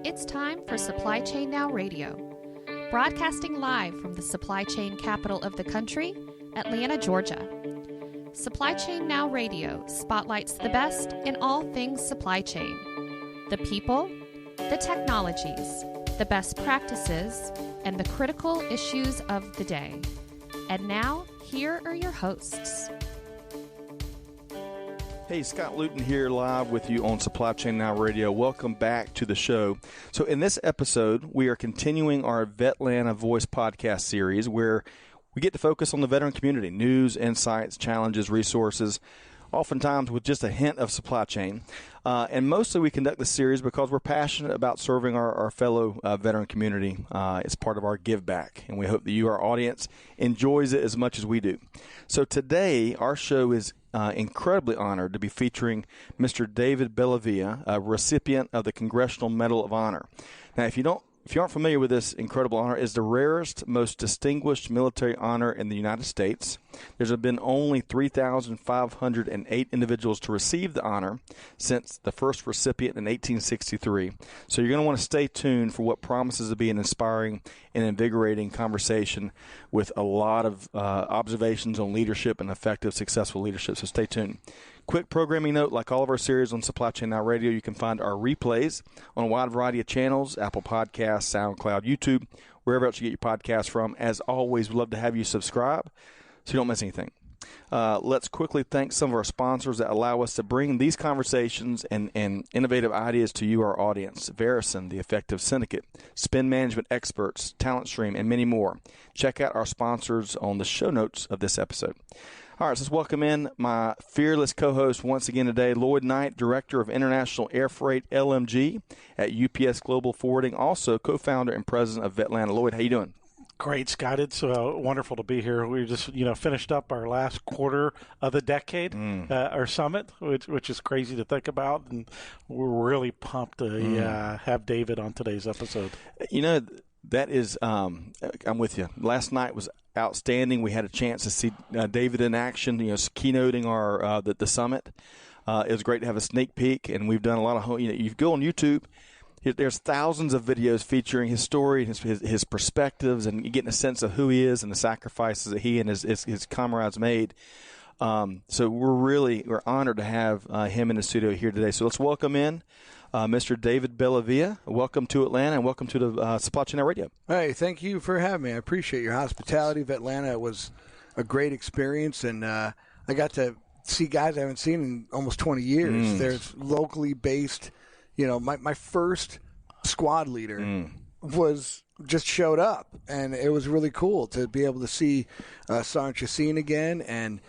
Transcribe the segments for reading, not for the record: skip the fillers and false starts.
It's time for Supply Chain Now Radio, broadcasting live from the supply chain capital of the country, Atlanta, Georgia. Supply Chain Now Radio spotlights the best in all things supply chain. The people, the technologies, the best practices, and the critical issues of the day. And now, here are your hosts. Hey, Scott Luton here live with you on Supply Chain Now Radio. Welcome back to the show. So in this episode, we are continuing our VETLANTA Voice podcast series where we get to focus on the veteran community, news, insights, challenges, resources, oftentimes with just a hint of supply chain. And mostly we conduct this series because we're passionate about serving our fellow veteran community. It's part of our give back, and we hope that you, our audience, enjoys it as much as we do. So today, our show is incredibly honored to be featuring Mr. David Bellavia, a recipient of the Congressional Medal of Honor. Now, if you aren't familiar with this incredible honor, it's the rarest, most distinguished military honor in the United States. There's been only 3,508 individuals to receive the honor since the first recipient in 1863. So you're going to want to stay tuned for what promises to be an inspiring and invigorating conversation with a lot of observations on leadership and effective, successful leadership. So stay tuned. Quick programming note, like all of our series on Supply Chain Now Radio, you can find our replays on a wide variety of channels, Apple Podcasts, SoundCloud, YouTube, wherever else you get your podcasts from. As always, we'd love to have you subscribe so you don't miss anything. Let's quickly thank some of our sponsors that allow us to bring these conversations and innovative ideas to you, our audience. Verison, the Effective Syndicate, Spend Management Experts, TalentStream, and many more. Check out our sponsors on the show notes of this episode. All right, so let's welcome in my fearless co-host once again today, Lloyd Knight, Director of International Air Freight LMG at UPS Global Forwarding, also co-founder and president of VETLANTA. Lloyd, how you doing? Great, Scott. It's wonderful to be here. We just, finished up our last quarter of the decade, our summit, which is crazy to think about, and we're really pumped to have David on today's episode. That is, I'm with you. Last night was outstanding. We had a chance to see David in action, keynoting our the summit. It was great to have a sneak peek, and we've done a lot of, you go on YouTube, there's thousands of videos featuring his story, his perspectives, and getting a sense of who he is and the sacrifices that he and his comrades made. So we're honored to have him in the studio here today. So let's welcome in Mr. David Bellavia. Welcome to Atlanta, and welcome to the Supply Chain Radio. Hey, thank you for having me. I appreciate your hospitality. VETLANTA was a great experience, and I got to see guys I haven't seen in almost 20 years. There's locally based, my first squad leader just showed up, and it was really cool to be able to see Sergeant Chassin again, and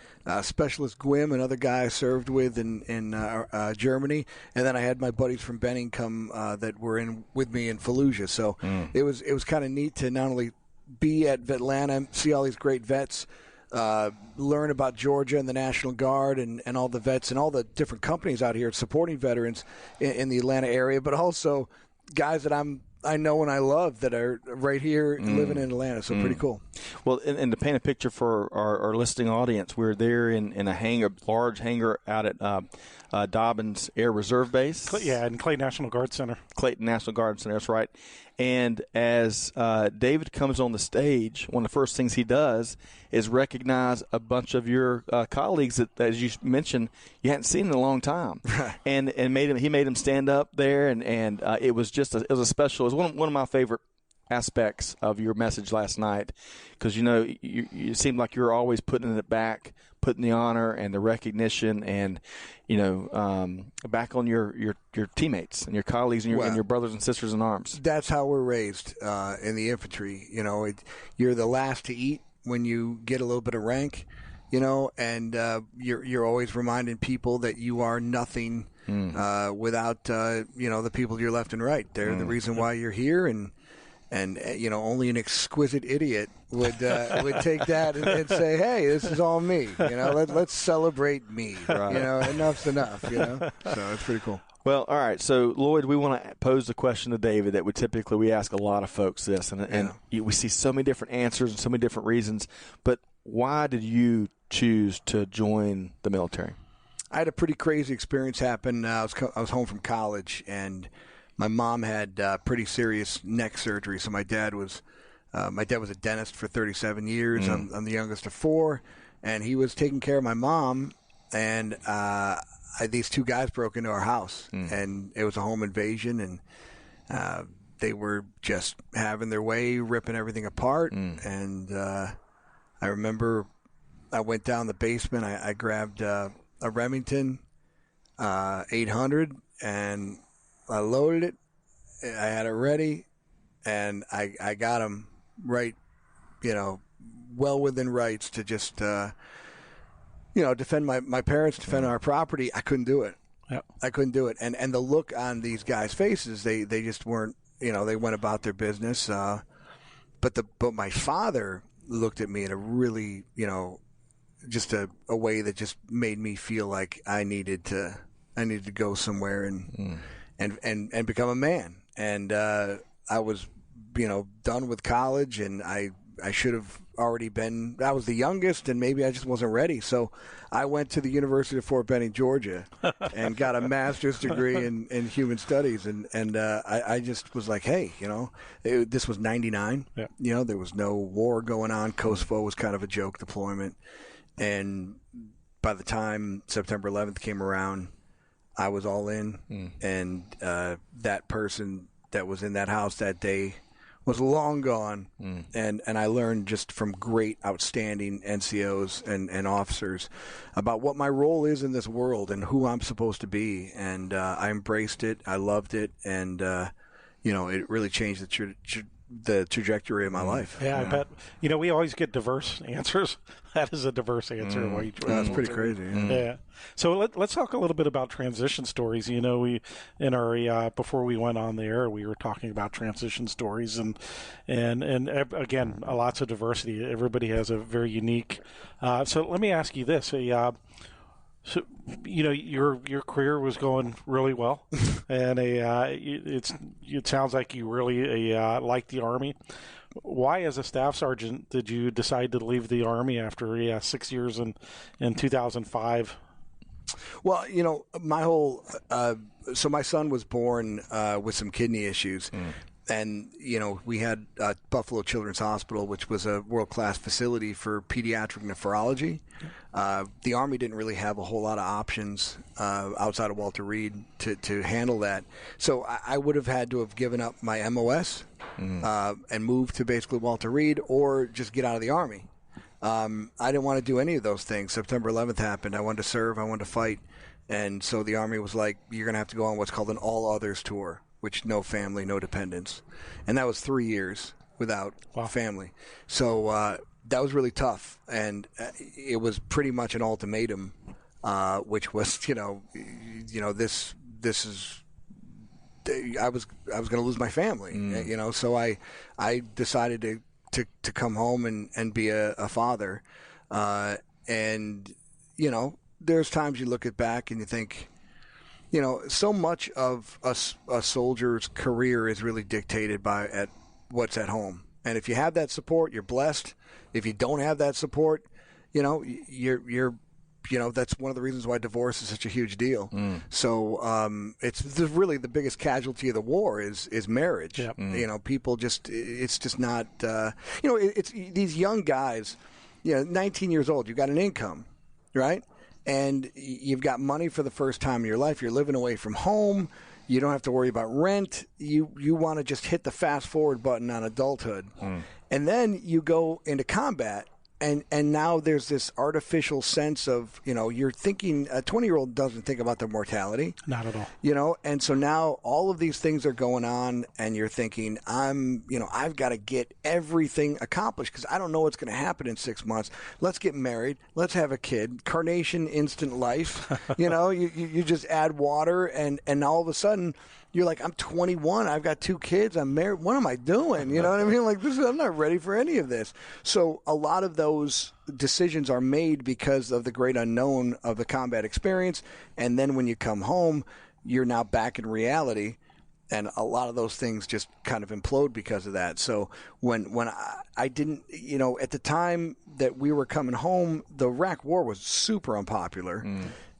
Specialist Gwim, another guy I served with in Germany, and then I had my buddies from Benning come that were in with me in Fallujah. So it was kind of neat to not only be at VETLANTA, see all these great vets, learn about Georgia and the National Guard and all the vets and all the different companies out here supporting veterans in the Atlanta area, but also guys that I know and I love that are right here living in Atlanta. So pretty cool. Well, and to paint a picture for our listening audience, we're there in a large hangar out at Dobbins Air Reserve Base. And Clayton National Guard Center. Clayton National Guard Center, that's right. And as David comes on the stage, one of the first things he does is recognize a bunch of your colleagues that, as you mentioned, you hadn't seen in a long time, and he made him stand up there, and it was a special. It was one of my favorite aspects of your message last night, because you seemed like you were always putting it back, putting the honor and the recognition and back on your teammates and your colleagues and your brothers and sisters in arms. That's how we're raised in the infantry. You're the last to eat when you get a little bit of rank, and you're always reminding people that you are nothing without the people to your left and right. They're the reason why you're here, and only an exquisite idiot would take that and say, "Hey, this is all me." Let's celebrate me. Right. Enough's enough. So it's pretty cool. Well, all right. So, Lloyd, we want to pose the question to David that we ask a lot of folks this, and we see so many different answers and so many different reasons. But why did you choose to join the military? I had a pretty crazy experience happen. I was home from college, and my mom had pretty serious neck surgery. So my dad was a dentist for 37 years. I'm the youngest of 4, and he was taking care of my mom. And these 2 guys broke into our house, and it was a home invasion, and they were just having their way, ripping everything apart. And I remember I went down the basement. I grabbed a Remington 800, and I loaded it. I had it ready, and I got him right, well within rights to just, defend my parents, defend our property. I couldn't do it. Yep. I couldn't do it. And the look on these guys' faces, they just weren't, they went about their business. But my father looked at me in a really, just a way that just made me feel like I needed to go somewhere and become a man. And I was, done with college, and I should have already been. I was the youngest, and maybe I just wasn't ready. So I went to the University of Fort Benning, Georgia, and got a master's degree in human studies. And I just was like, hey, this was 99. Yeah. There was no war going on. Kosovo was kind of a joke deployment. And by the time September 11th came around, I was all in. And that person that was in that house that day was long gone. And I learned just from great, outstanding NCOs and officers about what my role is in this world and who I'm supposed to be. And I embraced it. I loved it. And, it really changed the trajectory of my life. Yeah, I bet. We always get diverse answers. That is a diverse answer. That's pretty crazy. Yeah. So let's talk a little bit about transition stories. We in our before we went on the air, we were talking about transition stories, and again, lots of diversity. Everybody has a very unique. So let me ask you this: So, your career was going really well, and it sounds like you really liked the Army. Why, as a staff sergeant, did you decide to leave the Army after 6 years in 2005? Well, my whole so my son was born with some kidney issues. And, we had Buffalo Children's Hospital, which was a world-class facility for pediatric nephrology. The Army didn't really have a whole lot of options outside of Walter Reed to handle that. So I would have had to have given up my MOS and moved to basically Walter Reed, or just get out of the Army. I didn't want to do any of those things. September 11th happened. I wanted to serve. I wanted to fight. And so the Army was like, you're going to have to go on what's called an all-others tour, which no family, no dependents. And that was 3 years without family. So that was really tough. And it was pretty much an ultimatum, which was, this is, I was going to lose my family, so I decided to come home and be a father. And, there's times you look back and you think, so much of a soldier's career is really dictated by what's at home. And if you have that support, you're blessed. If you don't have that support, you're that's one of the reasons why divorce is such a huge deal. So it's really the biggest casualty of the war is marriage. Yep. People it's just not. It's these young guys. 19 years old. You've got an income, right? And you've got money for the first time in your life. You're living away from home. You don't have to worry about rent. You want to just hit the fast forward button on adulthood. And then you go into combat, and now there's this artificial sense of, you're thinking, a 20-year-old doesn't think about their mortality. Not at all. And so now all of these things are going on, and you're thinking, I've got to get everything accomplished because I don't know what's going to happen in 6 months. Let's get married. Let's have a kid. Carnation instant life. You just add water, and all of a sudden, you're like, I'm 21. I've got 2 kids. I'm married. What am I doing? You know what I mean? Like, I'm not ready for any of this. So a lot of those decisions are made because of the great unknown of the combat experience. And then when you come home, you're now back in reality. And a lot of those things just kind of implode because of that. So when I didn't, at the time that we were coming home, the Iraq War was super unpopular.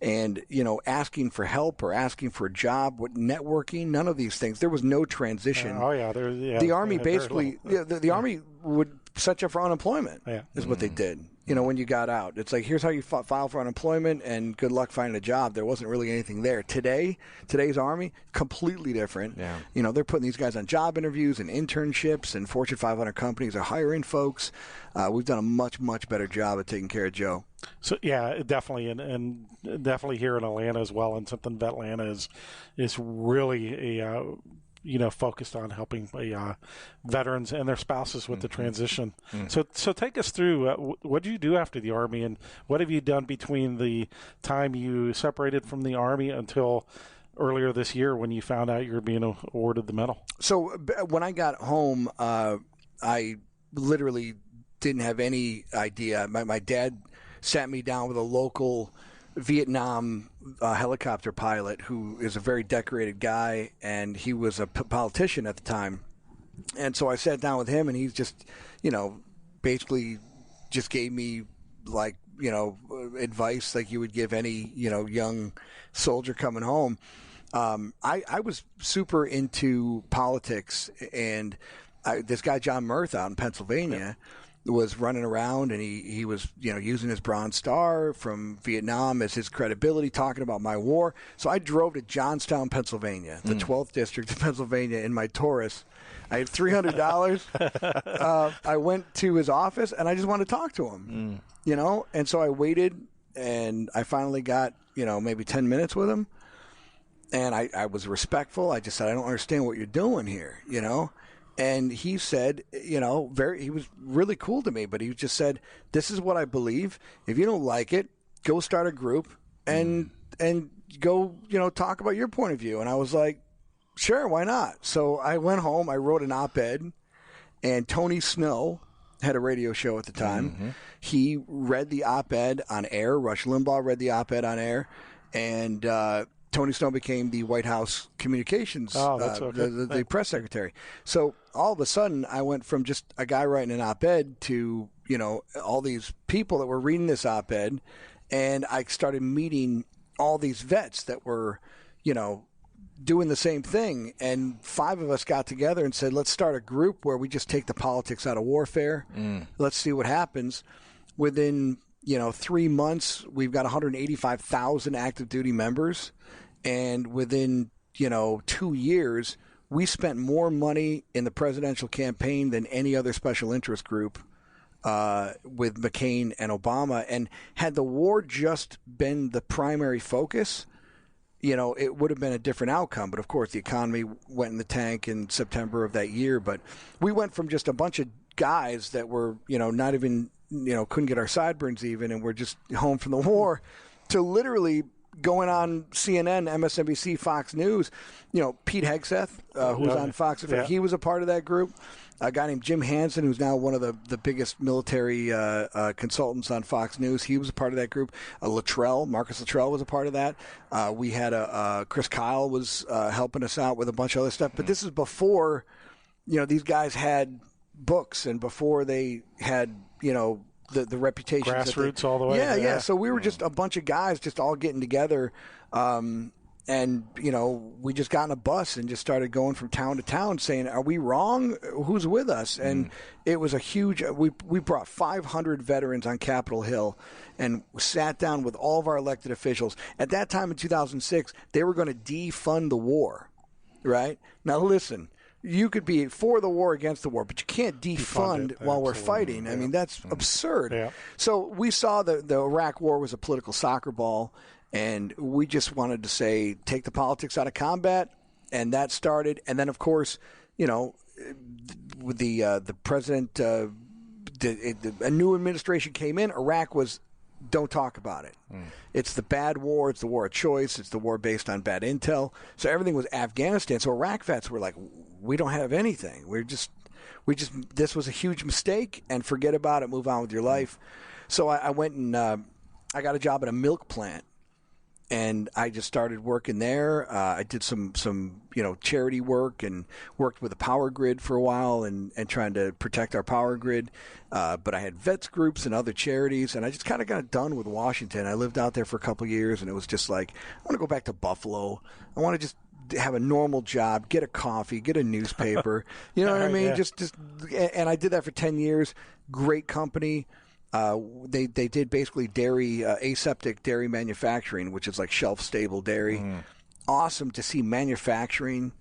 And, asking for help or asking for a job, networking, none of these things. There was no transition. The Army basically, the Army would set you up for unemployment is what they did. When you got out, it's like, here's how you file for unemployment and good luck finding a job. There wasn't really anything there. Today's Army, completely different. Yeah. They're putting these guys on job interviews and internships, and Fortune 500 companies are hiring folks. We've done a much, much better job of taking care of Joe. So yeah, definitely, and definitely here in Atlanta as well, and something VETLANTA is really focused on helping veterans and their spouses with the transition. So take us through what did you do after the Army, and what have you done between the time you separated from the Army until earlier this year when you found out you were being awarded the medal? So when I got home, I literally didn't have any idea. My dad sat me down with a local Vietnam helicopter pilot who is a very decorated guy, and he was a politician at the time. And so I sat down with him, and he's just, basically just gave me advice like you would give any, young soldier coming home. I was super into politics, and this guy, John Murth, out in Pennsylvania, was running around, and he was using his Bronze Star from Vietnam as his credibility, talking about my war. So I drove to Johnstown, Pennsylvania, the 12th district of Pennsylvania, in my Taurus. I had $300. I went to his office, and I just wanted to talk to him, and so I waited, and I finally got maybe 10 minutes with him, and I was respectful. I just said, I don't understand what you're doing here, And he said, he was really cool to me, but he just said, this is what I believe. If you don't like it, go start a group and go, talk about your point of view. And I was like, sure, why not? So I went home, I wrote an op-ed, and Tony Snow had a radio show at the time. He read the op-ed on air. Rush Limbaugh read the op-ed on air. And Tony Snow became the White House communications, the press secretary. So all of a sudden, I went from just a guy writing an op-ed to, all these people that were reading this op-ed, and I started meeting all these vets that were, doing the same thing. And 5 of us got together and said, let's start a group where we just take the politics out of warfare. Let's see what happens. Within, 3 months, we've got 185,000 active duty members. And within, 2 years, we spent more money in the presidential campaign than any other special interest group with McCain and Obama. And had the war just been the primary focus, it would have been a different outcome. But, of course, the economy went in the tank in September of that year. But we went from just a bunch of guys that were, not even, couldn't get our sideburns even, and we're just home from the war, to literally going on CNN, MSNBC, Fox News. Pete Hegseth, who was on Fox, he was a part of that group. A guy named Jim Hansen, who's now one of the biggest military consultants on Fox News, he was a part of that group. Marcus Luttrell was a part of that. We had Chris Kyle was helping us out with a bunch of other stuff. But this is before, these guys had books, and before they had, the reputation. Grassroots all the way. Yeah. So we were just a bunch of guys just all getting together. And, we just got in a bus and just started going from town to town saying, are we wrong? Who's with us? And it was a huge – we brought 500 veterans on Capitol Hill and sat down with all of our elected officials. At that time in 2006, they were going to defund the war, right? Now, listen – you could be for the war, against the war, but you can't defund while we're fighting. I mean, that's absurd. Yeah. So we saw the Iraq war was a political soccer ball, and we just wanted to say, take the politics out of combat, and that started. And then, of course, with the president, a new administration came in. Iraq was, don't talk about it. It's the bad war. It's the war of choice. It's the war based on bad intel. So everything was Afghanistan. So Iraq vets were like, we don't have anything. This was a huge mistake, and forget about it. Move on with your life. So I went and I got a job at a milk plant And I just started working there. I did some charity work and worked with a power grid for a while and trying to protect our power grid. But I had vets groups and other charities, and I just kind of got done with Washington. I lived out there for a couple of years, and it was just like, I want to go back to Buffalo. I want to just have a normal job, get a coffee, get a newspaper. You know what I mean? Yeah. And I did that for 10 years. Great company. They did basically dairy, aseptic dairy manufacturing, which is like shelf-stable dairy. Awesome to see manufacturing.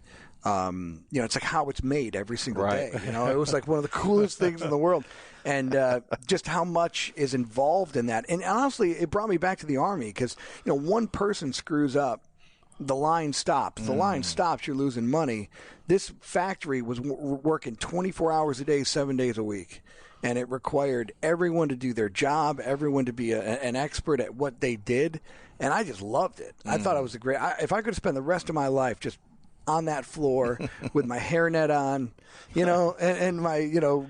It's like how it's made every single day. It was like one of the coolest things in the world. And just how much is involved in that. And honestly, it brought me back to the Army because, one person screws up, the line stops. The line stops, you're losing money. This factory was working 24 hours a day, 7 days a week. And it required everyone to do their job, everyone to be an expert at what they did. And I just loved it. I thought it was if I could spend the rest of my life just on that floor with my hairnet on, and my,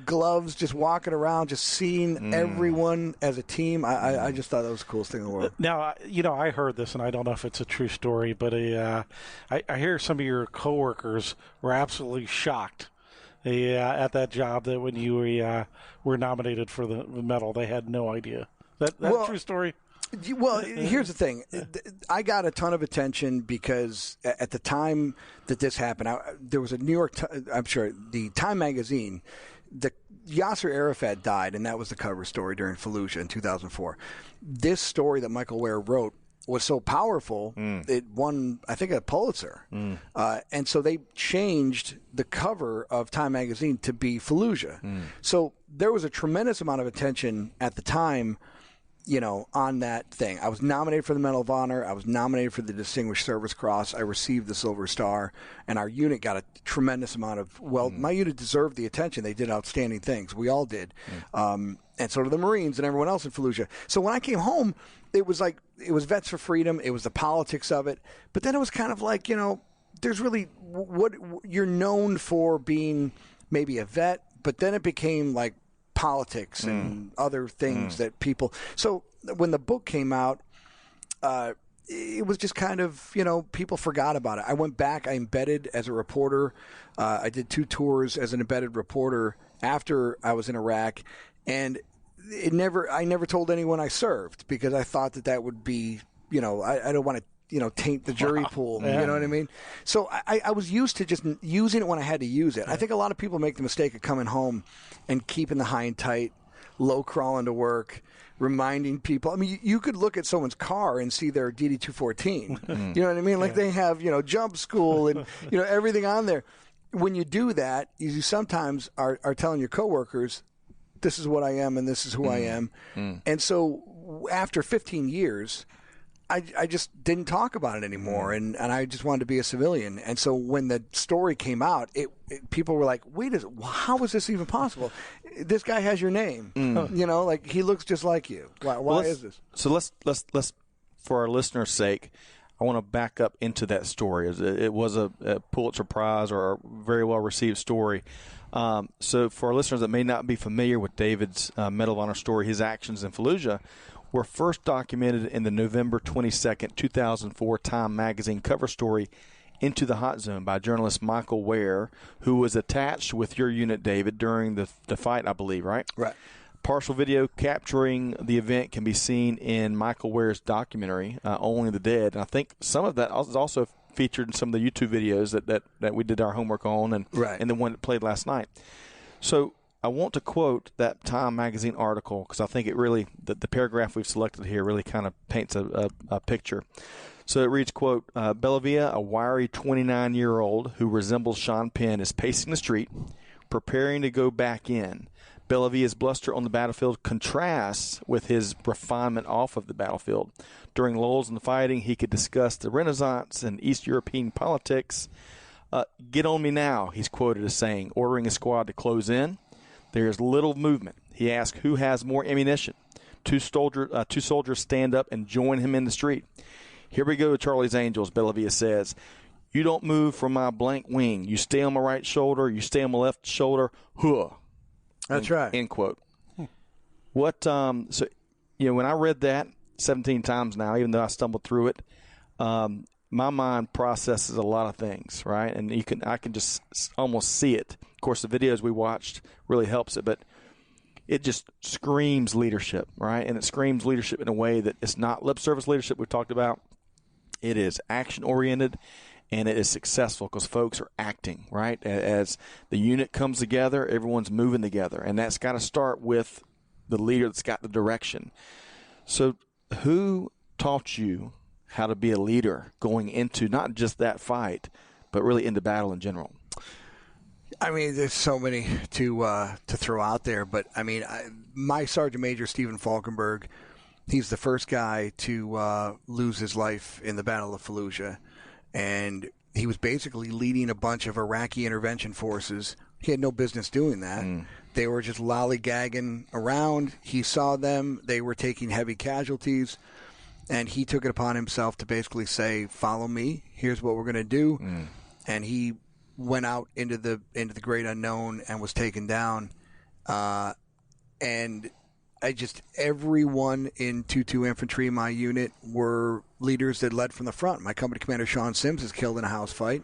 gloves, just walking around, just seeing everyone as a team. I just thought that was the coolest thing in the world. Now, I heard this, and I don't know if it's a true story, but I hear some of your coworkers were absolutely shocked at that job that when you were nominated for the medal, they had no idea. That a true story? Well, here's the thing. I got a ton of attention because at the time that this happened, there was a the Time magazine, Yasser Arafat died, and that was the cover story during Fallujah in 2004. This story that Michael Ware wrote was so powerful, it won, I think, a Pulitzer. And so they changed the cover of Time magazine to be Fallujah. So there was a tremendous amount of attention at the time, on that thing. I was nominated for the Medal of Honor. I was nominated for the Distinguished Service Cross. I received the Silver Star, and our unit got a tremendous amount of, my unit deserved the attention. They did outstanding things. We all did. And so did the Marines and everyone else in Fallujah. So when I came home, it was Vets for Freedom. It was the politics of it. But then it was kind of like, there's really what you're known for being maybe a vet, but then it became like politics and other things that people. So when the book came out, it was just kind of, people forgot about it. I went back, I embedded as a reporter. I did 2 tours as an embedded reporter after I was in Iraq, and I never told anyone I served because I thought that would be, I don't want to, taint the jury pool. Yeah. You know what I mean? So I was used to just using it when I had to use it. I think a lot of people make the mistake of coming home and keeping the high and tight, low crawling to work, reminding people. I mean, you could look at someone's car and see their DD-214. You know what I mean? Like they have, jump school and, everything on there. When you do that, you sometimes are telling your coworkers, this is what I am and this is who I am. And so after 15 years, I just didn't talk about it anymore, and I just wanted to be a civilian. And so when the story came out, people were like, how is this even possible? This guy has your name. Like he looks just like you. Why is this? So let's for our listeners' sake, I want to back up into that story. It was a Pulitzer Prize or a very well-received story. So for our listeners that may not be familiar with David's Medal of Honor story, his actions in Fallujah were first documented in the November 22nd, 2004 Time magazine cover story, Into the Hot Zone, by journalist Michael Ware, who was attached with your unit, David, during the fight, I believe, right? Right. Partial video capturing the event can be seen in Michael Ware's documentary, Only the Dead. And I think some of that is also featured in some of the YouTube videos that we did our homework on and the one that played last night. So I want to quote that Time magazine article because I think it really, the paragraph we've selected here really kind of paints a picture. So it reads, quote, Bellavia, a wiry 29-year-old who resembles Sean Penn, is pacing the street, preparing to go back in. Bellavia's bluster on the battlefield contrasts with his refinement off of the battlefield. During lulls in the fighting, he could discuss the Renaissance and East European politics. Get on me now, he's quoted as saying, ordering his squad to close in. There is little movement. He asks who has more ammunition. Two soldiers stand up and join him in the street. Here we go, Charlie's Angels, Bellavia says. You don't move from my blank wing. You stay on my right shoulder. You stay on my left shoulder. Huh. That's right. End quote. What? So, when I read that 17 times now, even though I stumbled through it, my mind processes a lot of things, right? And I can just almost see it. Of course, the videos we watched really helps it, but it just screams leadership, right? And it screams leadership in a way that it's not lip service leadership we've talked about. It is action-oriented, and it is successful because folks are acting, right? As the unit comes together, everyone's moving together, and that's got to start with the leader that's got the direction. So who taught you how to be a leader going into not just that fight, but really into battle in general? I mean, there's so many to throw out there, but I mean, my Sergeant Major, Stephen Falkenberg, he's the first guy to lose his life in the Battle of Fallujah, and he was basically leading a bunch of Iraqi intervention forces. He had no business doing that. They were just lollygagging around. He saw them. They were taking heavy casualties, and he took it upon himself to basically say, follow me. Here's what we're going to do. And he went out into the great unknown and was taken down. And everyone in 2-2 Infantry, my unit, were leaders that led from the front. My company commander, Sean Sims, is killed in a house fight.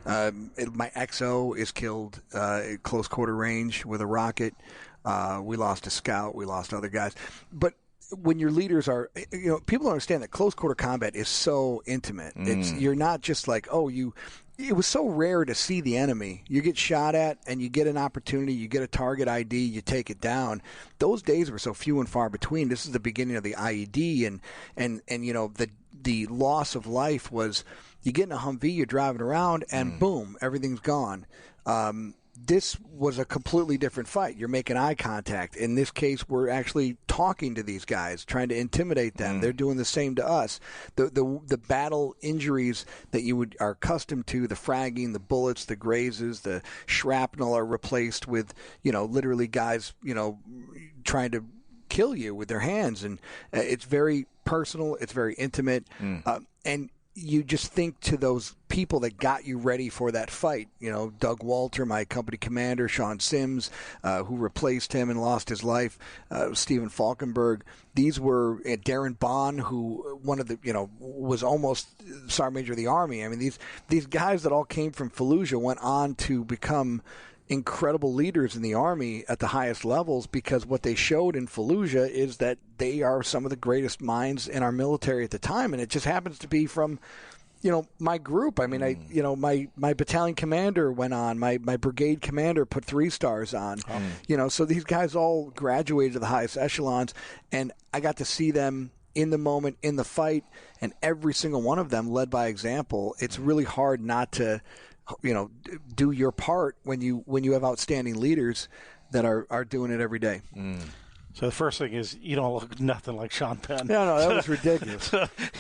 My XO is killed at close quarter range with a rocket. We lost a scout. We lost other guys. But when your leaders are, people don't understand that close quarter combat is so intimate. You're not just like, it was so rare to see the enemy. You get shot at and you get an opportunity, you get a target ID, you take it down. Those days were so few and far between. This is the beginning of the IED, and the loss of life was you get in a Humvee, you're driving around, and boom, everything's gone. This was a completely different fight. You're making eye contact. In this case, we're actually talking to these guys, trying to intimidate them. They're doing the same to us. The battle injuries that you are accustomed to, the fragging, the bullets, the grazes, the shrapnel are replaced with, literally guys, trying to kill you with their hands. And it's very personal. It's very intimate. And you just think to those people that got you ready for that fight. Doug Walter, my company commander, Sean Sims, who replaced him and lost his life, Stephen Falkenberg. These were Darren Bond, who was almost Sergeant Major of the Army. I mean, these guys that all came from Fallujah went on to become incredible leaders in the Army at the highest levels, because what they showed in Fallujah is that they are some of the greatest minds in our military at the time, and it just happens to be from my group. I mean, my battalion commander went on, my brigade commander put 3 stars on. So these guys all graduated to the highest echelons, and I got to see them in the moment, in the fight, and every single one of them led by example. It's really hard not to do your part when you have outstanding leaders that are doing it every day. So the first thing is you don't look nothing like Sean Penn. No, that was ridiculous.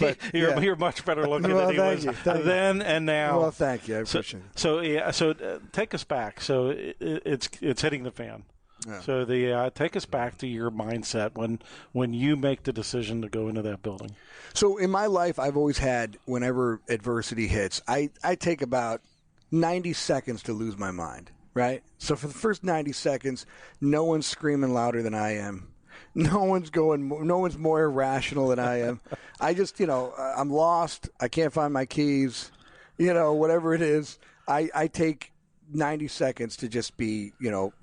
But, you're much better looking than he was then and now. Well, thank you. I appreciate it. So take us back. So it's hitting the fan. Yeah. So take us back to your mindset when you make the decision to go into that building. So in my life, I've always had, whenever adversity hits, I take about 90 seconds to lose my mind, right? So for the first 90 seconds, no one's screaming louder than I am. No one's more irrational than I am. I just, I'm lost. I can't find my keys, whatever it is. I take 90 seconds to just be,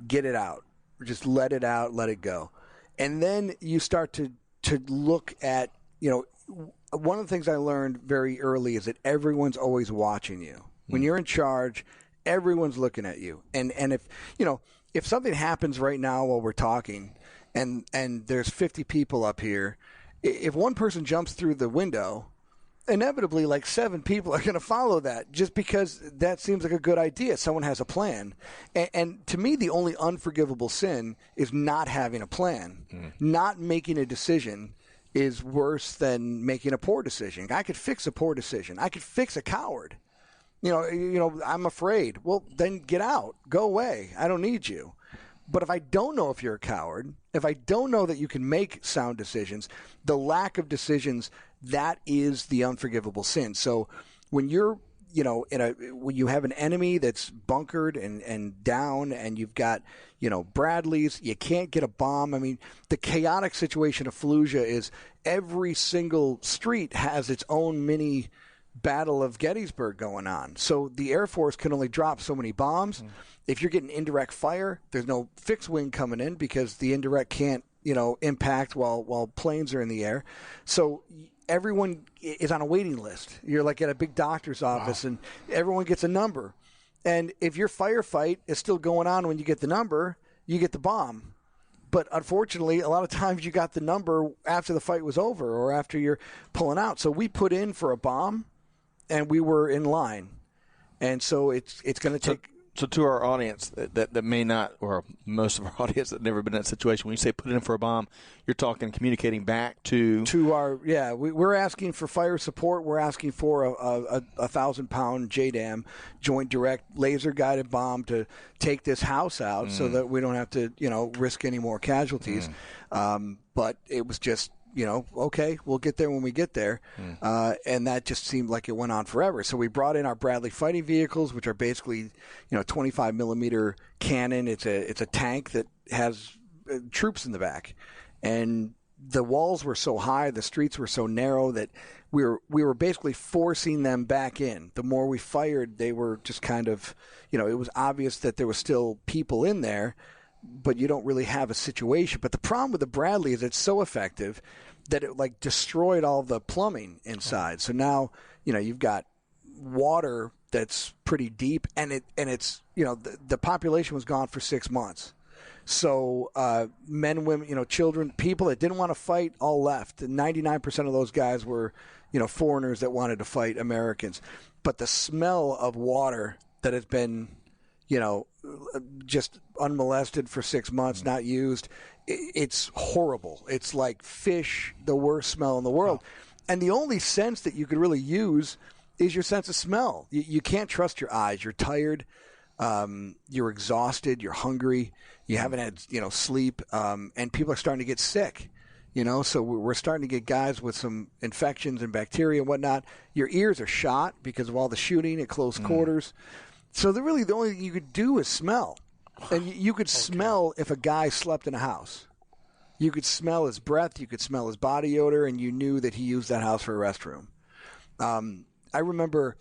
get it out. Just let it out, let it go. And then you start to look at, one of the things I learned very early is that everyone's always watching you. When you're in charge, everyone's looking at you. And if something happens right now while we're talking and there's 50 people up here, if one person jumps through the window, inevitably like 7 people are going to follow that just because that seems like a good idea. Someone has a plan. And to me, the only unforgivable sin is not having a plan. Not making a decision is worse than making a poor decision. I could fix a poor decision. I could fix a coward. I'm afraid. Well, then get out. Go away. I don't need you. But if I don't know if you're a coward, if I don't know that you can make sound decisions, the lack of decisions, that is the unforgivable sin. So when you're, when you have an enemy that's bunkered and down and you've got, Bradleys, you can't get a bomb. I mean, the chaotic situation of Fallujah is every single street has its own mini Battle of Gettysburg going on. So the Air Force can only drop so many bombs. If you're getting indirect fire, there's no fixed wing coming in because the indirect can't, impact while planes are in the air. So everyone is on a waiting list. You're like at a big doctor's office, and everyone gets a number. And if your firefight is still going on when you get the number, you get the bomb. But unfortunately, a lot of times you got the number after the fight was over or after you're pulling out. So we put in for a bomb, and we were in line. And so it's going to take... So to our audience that may not, or most of our audience that never been in that situation, when you say put in for a bomb, you're talking communicating back to our we're asking for fire support. We're asking for a 1,000-pound JDAM, joint direct laser guided bomb to take this house out so that we don't have to risk any more casualties. But it was just. Okay, we'll get there when we get there. And that just seemed like it went on forever. So we brought in our Bradley fighting vehicles, which are basically, 25 millimeter cannon. It's a tank that has troops in the back. And the walls were so high, the streets were so narrow that we were basically forcing them back in. The more we fired, they were just kind of, it was obvious that there was still people in there, but you don't really have a situation. But the problem with the Bradley is it's so effective that it destroyed all the plumbing inside. So now, you've got water that's pretty deep, and it's the population was gone for 6 months. So men, women, children, people that didn't want to fight all left. And 99% of those guys were, foreigners that wanted to fight Americans. But the smell of water that has been just unmolested for 6 months, not used. It's horrible. It's like fish, the worst smell in the world. And the only sense that you could really use is your sense of smell. You can't trust your eyes. You're tired. You're exhausted. You're hungry. You haven't had, sleep. And people are starting to get sick. So we're starting to get guys with some infections and bacteria and whatnot. Your ears are shot because of all the shooting at close quarters. So the only thing you could do is smell. And you could smell if a guy slept in a house. You could smell his breath. You could smell his body odor, and you knew that he used that house for a restroom. I remember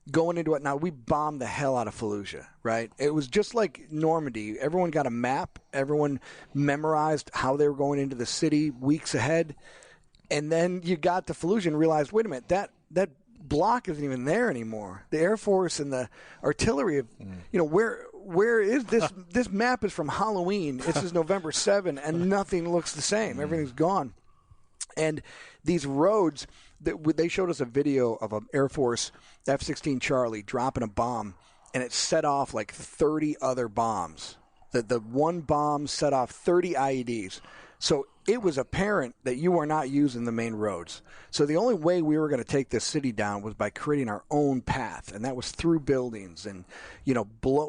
going into it. Now, we bombed the hell out of Fallujah, right? It was just like Normandy. Everyone got a map. Everyone memorized how they were going into the city weeks ahead. And then you got to Fallujah and realized, wait a minute, that block isn't even there anymore. The Air Force and the artillery have, where is this? This map is from Halloween. This is November 7, and nothing looks the same. Everything's gone. And these roads, they showed us a video of an Air Force F-16 Charlie dropping a bomb, and it set off like 30 other bombs. The one bomb set off 30 IEDs. So it was apparent that you are not using the main roads. So the only way we were going to take this city down was by creating our own path, and that was through buildings and,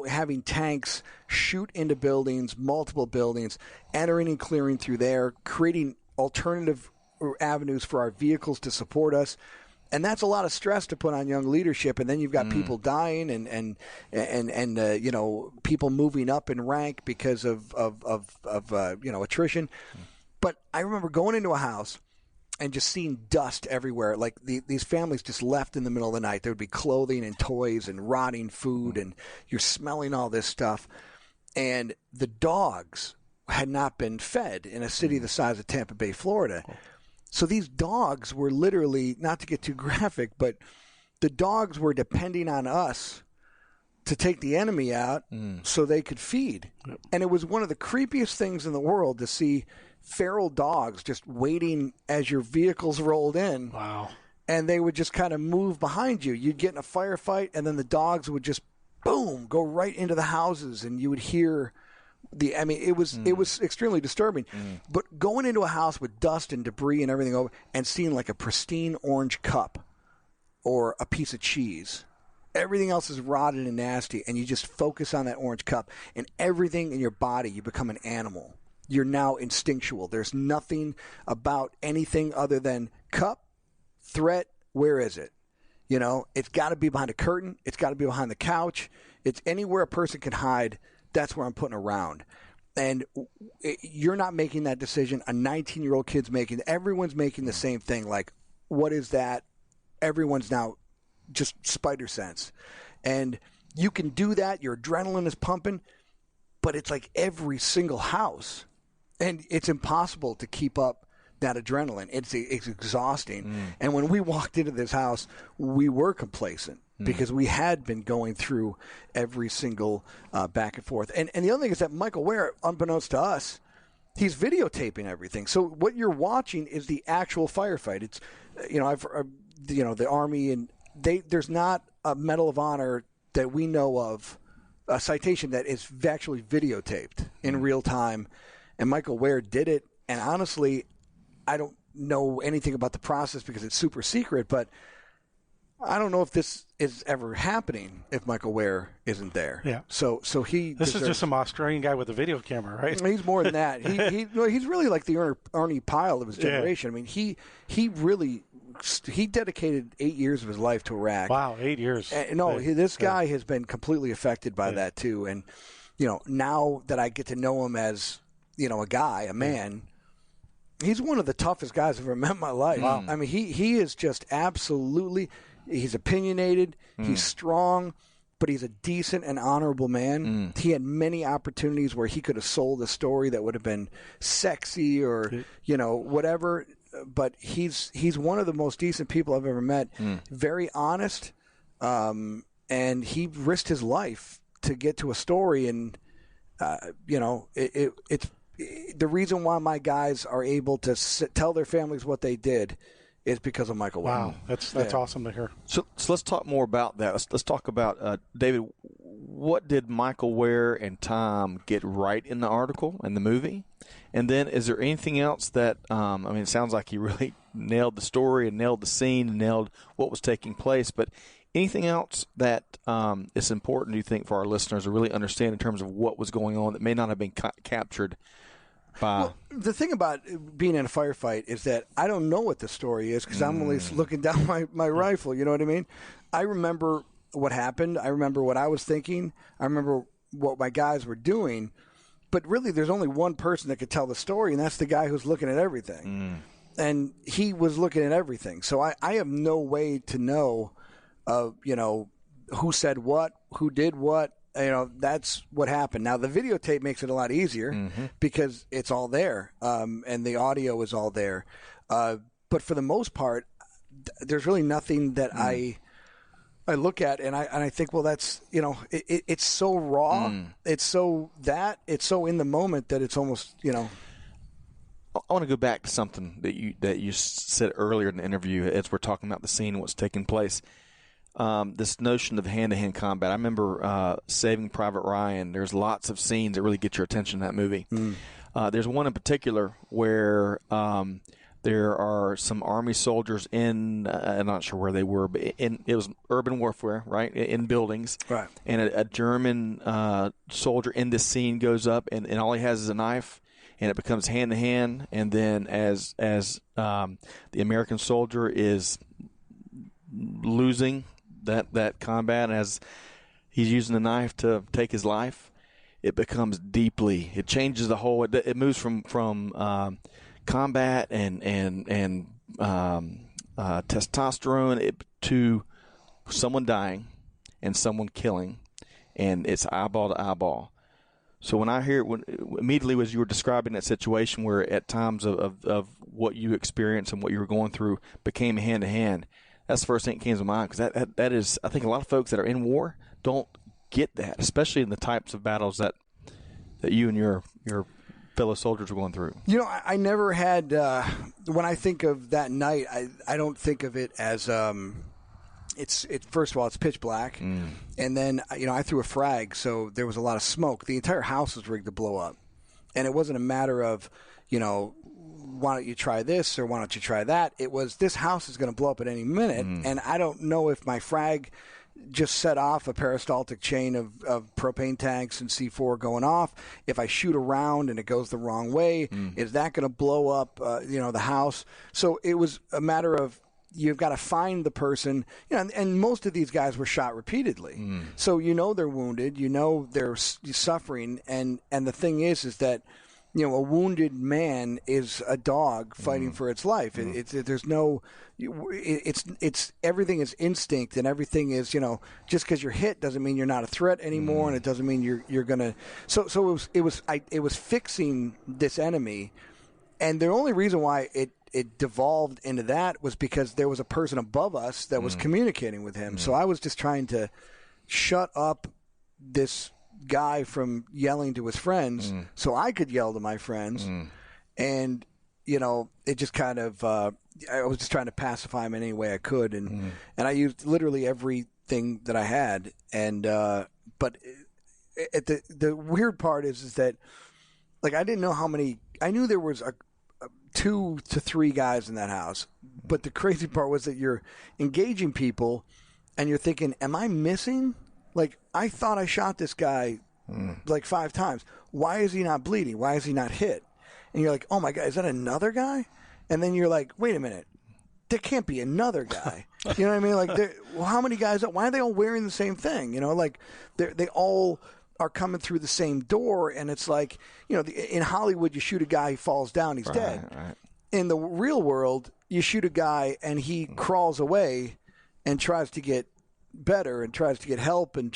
having tanks shoot into buildings, multiple buildings, entering and clearing through there, creating alternative avenues for our vehicles to support us. And that's a lot of stress to put on young leadership. And then you've got people dying and people moving up in rank because of attrition. But I remember going into a house and just seeing dust everywhere. Like these families just left in the middle of the night. There would be clothing and toys and rotting food, and you're smelling all this stuff. And the dogs had not been fed in a city the size of Tampa Bay, Florida. So these dogs were literally, not to get too graphic, but the dogs were depending on us to take the enemy out so they could feed. Yep. And it was one of the creepiest things in the world to see feral dogs just waiting as your vehicles rolled in. Wow. And they would just kind of move behind you. You'd get in a firefight, and then the dogs would just, boom, go right into the houses, and you would hear... it was extremely disturbing. But going into a house with dust and debris and everything over, and seeing like a pristine orange cup or a piece of cheese, everything else is rotted and nasty, and you just focus on that orange cup, and everything in your body, you become an animal. You're now instinctual. There's nothing about anything other than cup, threat, where is it? It's got to be behind a curtain. It's got to be behind the couch. It's anywhere a person can hide. That's where I'm putting a round. And you're not making that decision. A 19-year-old kid's making. Everyone's making the same thing. Like, what is that? Everyone's now just spider sense. And you can do that. Your adrenaline is pumping, but it's like every single house. And it's impossible to keep up that adrenaline. It's exhausting. And when we walked into this house, we were complacent because we had been going through every single back and forth. And the other thing is that Michael Ware, unbeknownst to us, he's videotaping everything. So what you're watching is the actual firefight. It's, the Army, and there's not a Medal of Honor that we know of, a citation that is actually videotaped in real time. And Michael Ware did it. And honestly, I don't know anything about the process because it's super secret, but I don't know if this is ever happening if Michael Ware isn't there. Yeah. So he. This is just some Australian guy with a video camera, right? He's more than that. He's really like the Ernie Pyle of his generation. Yeah. I mean, he dedicated 8 years of his life to Iraq. Wow, 8 years. This guy has been completely affected by that too. And now that I get to know him as a guy, a man. He's one of the toughest guys I've ever met in my life. Wow. I mean, he is just absolutely. He's opinionated. He's strong, but he's a decent and honorable man. He had many opportunities where he could have sold a story that would have been sexy or whatever. But he's one of the most decent people I've ever met. Very honest, and he risked his life to get to a story. And it's the reason why my guys are able to tell their families what they did. Is because of Michael Ware. Wow, that's awesome to hear. So let's talk more about that. Let's talk about David. What did Michael Ware and Tom get right in the article and the movie? And then, is there anything else that it sounds like you really nailed the story and nailed the scene and nailed what was taking place. But anything else that is important, do you think, for our listeners to really understand in terms of what was going on that may not have been captured? Well, the thing about being in a firefight is that I don't know what the story is because I'm only looking down my rifle. You know what I mean? I remember what happened. I remember what I was thinking. I remember what my guys were doing. But really, there's only one person that could tell the story, and that's the guy who's looking at everything. And he was looking at everything. So I have no way to know, who said what, who did what. That's what happened. Now, the videotape makes it a lot easier because it's all there, and the audio is all there. But for the most part, there's really nothing that I look at and I think, well, that's it's so raw, it's so in the moment that it's almost I want to go back to something that you said earlier in the interview as we're talking about the scene and what's taking place. This notion of hand-to-hand combat. I remember Saving Private Ryan. There's lots of scenes that really get your attention in that movie. There's one in particular where there are some Army soldiers in, I'm not sure where they were, but it was urban warfare, right, in buildings. Right. And a German soldier in this scene goes up, and all he has is a knife, and it becomes hand-to-hand. And then as the American soldier is losing that combat, as he's using the knife to take his life, it becomes it changes the whole. It moves from combat and testosterone to someone dying and someone killing, and it's eyeball to eyeball. So when I hear immediately as you were describing that situation where at times of what you experienced and what you were going through became hand to hand. That's the first thing that came to mind, because that is, I think a lot of folks that are in war don't get that, especially in the types of battles that you and your fellow soldiers were going through. I never had, when I think of that night, I don't think of it as, it's first of all, it's pitch black. And then, I threw a frag, so there was a lot of smoke. The entire house was rigged to blow up. And it wasn't a matter of, why don't you try this or why don't you try that? It was, this house is going to blow up at any minute, and I don't know if my frag just set off a peristaltic chain of propane tanks and C4 going off. If I shoot around and it goes the wrong way, is that going to blow up, the house? So it was a matter of, you've got to find the person, and most of these guys were shot repeatedly. So they're wounded, they're suffering, and the thing is that a wounded man is a dog fighting for its life. There's no, it's everything is instinct, and everything is, just because you're hit doesn't mean you're not a threat anymore, and it doesn't mean you're gonna. So it was fixing this enemy, and the only reason why it devolved into that was because there was a person above us that was communicating with him. So I was just trying to shut up this guy from yelling to his friends so I could yell to my friends. And, it just kind of, I was just trying to pacify him any way I could. And I used literally everything that I had. And, but the weird part is that, like, I didn't know how many, I knew there was 2 to 3 guys in that house. But the crazy part was that you're engaging people and you're thinking, am I missing? Like, I thought I shot this guy like 5 times. Why is he not bleeding? Why is he not hit? And you're like, oh, my God, is that another guy? And then you're like, wait a minute. There can't be another guy. You know what I mean? Like, well, how many guys? Why are they all wearing the same thing? Like, they all are coming through the same door. And it's like, in Hollywood, you shoot a guy, he falls down, he's dead. Right. In the real world, you shoot a guy, and he crawls away and tries to get better and tries to get help and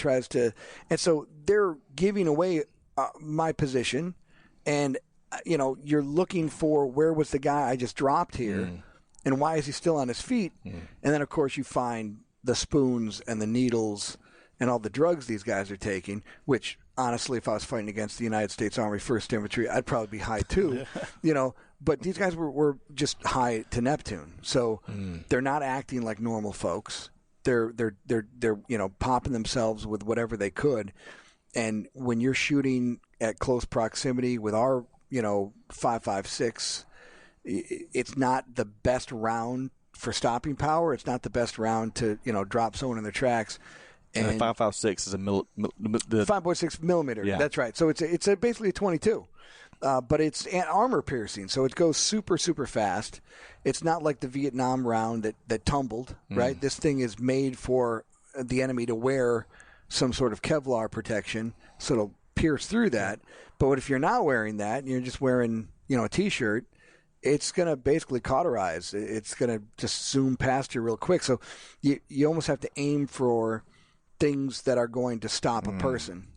so they're giving away my position, and you're looking for, where was the guy I just dropped here, and why is he still on his feet? And then of course you find the spoons and the needles and all the drugs these guys are taking, which honestly, if I was fighting against the United States Army 1st Infantry, I'd probably be high too. But these guys were just high to Neptune, so they're not acting like normal folks. They're popping themselves with whatever they could, and when you're shooting at close proximity with our 5.56, it's not the best round for stopping power. It's not the best round to drop someone in their tracks. And 5.56 is a 5.6 millimeter. Yeah. That's right. So it's basically a 22. But it's armor piercing, so it goes super, super fast. It's not like the Vietnam round that tumbled, right? This thing is made for the enemy to wear some sort of Kevlar protection, so it'll pierce through that. But what if you're not wearing that and you're just wearing, a T-shirt, it's going to basically cauterize. It's going to just zoom past you real quick. So you almost have to aim for things that are going to stop a person,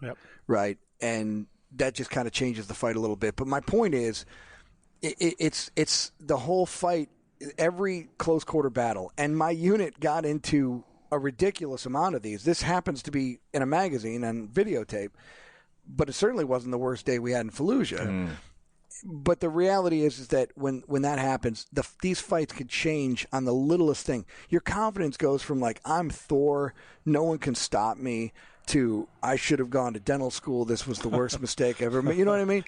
right? And that just kind of changes the fight a little bit. But my point is, it's the whole fight, every close quarter battle. And my unit got into a ridiculous amount of these. This happens to be in a magazine and videotape, but it certainly wasn't the worst day we had in Fallujah. But the reality is that when that happens, these fights could change on the littlest thing. Your confidence goes from, like, I'm Thor, no one can stop me, to I should have gone to dental school. This was the worst mistake ever made. You know what I mean?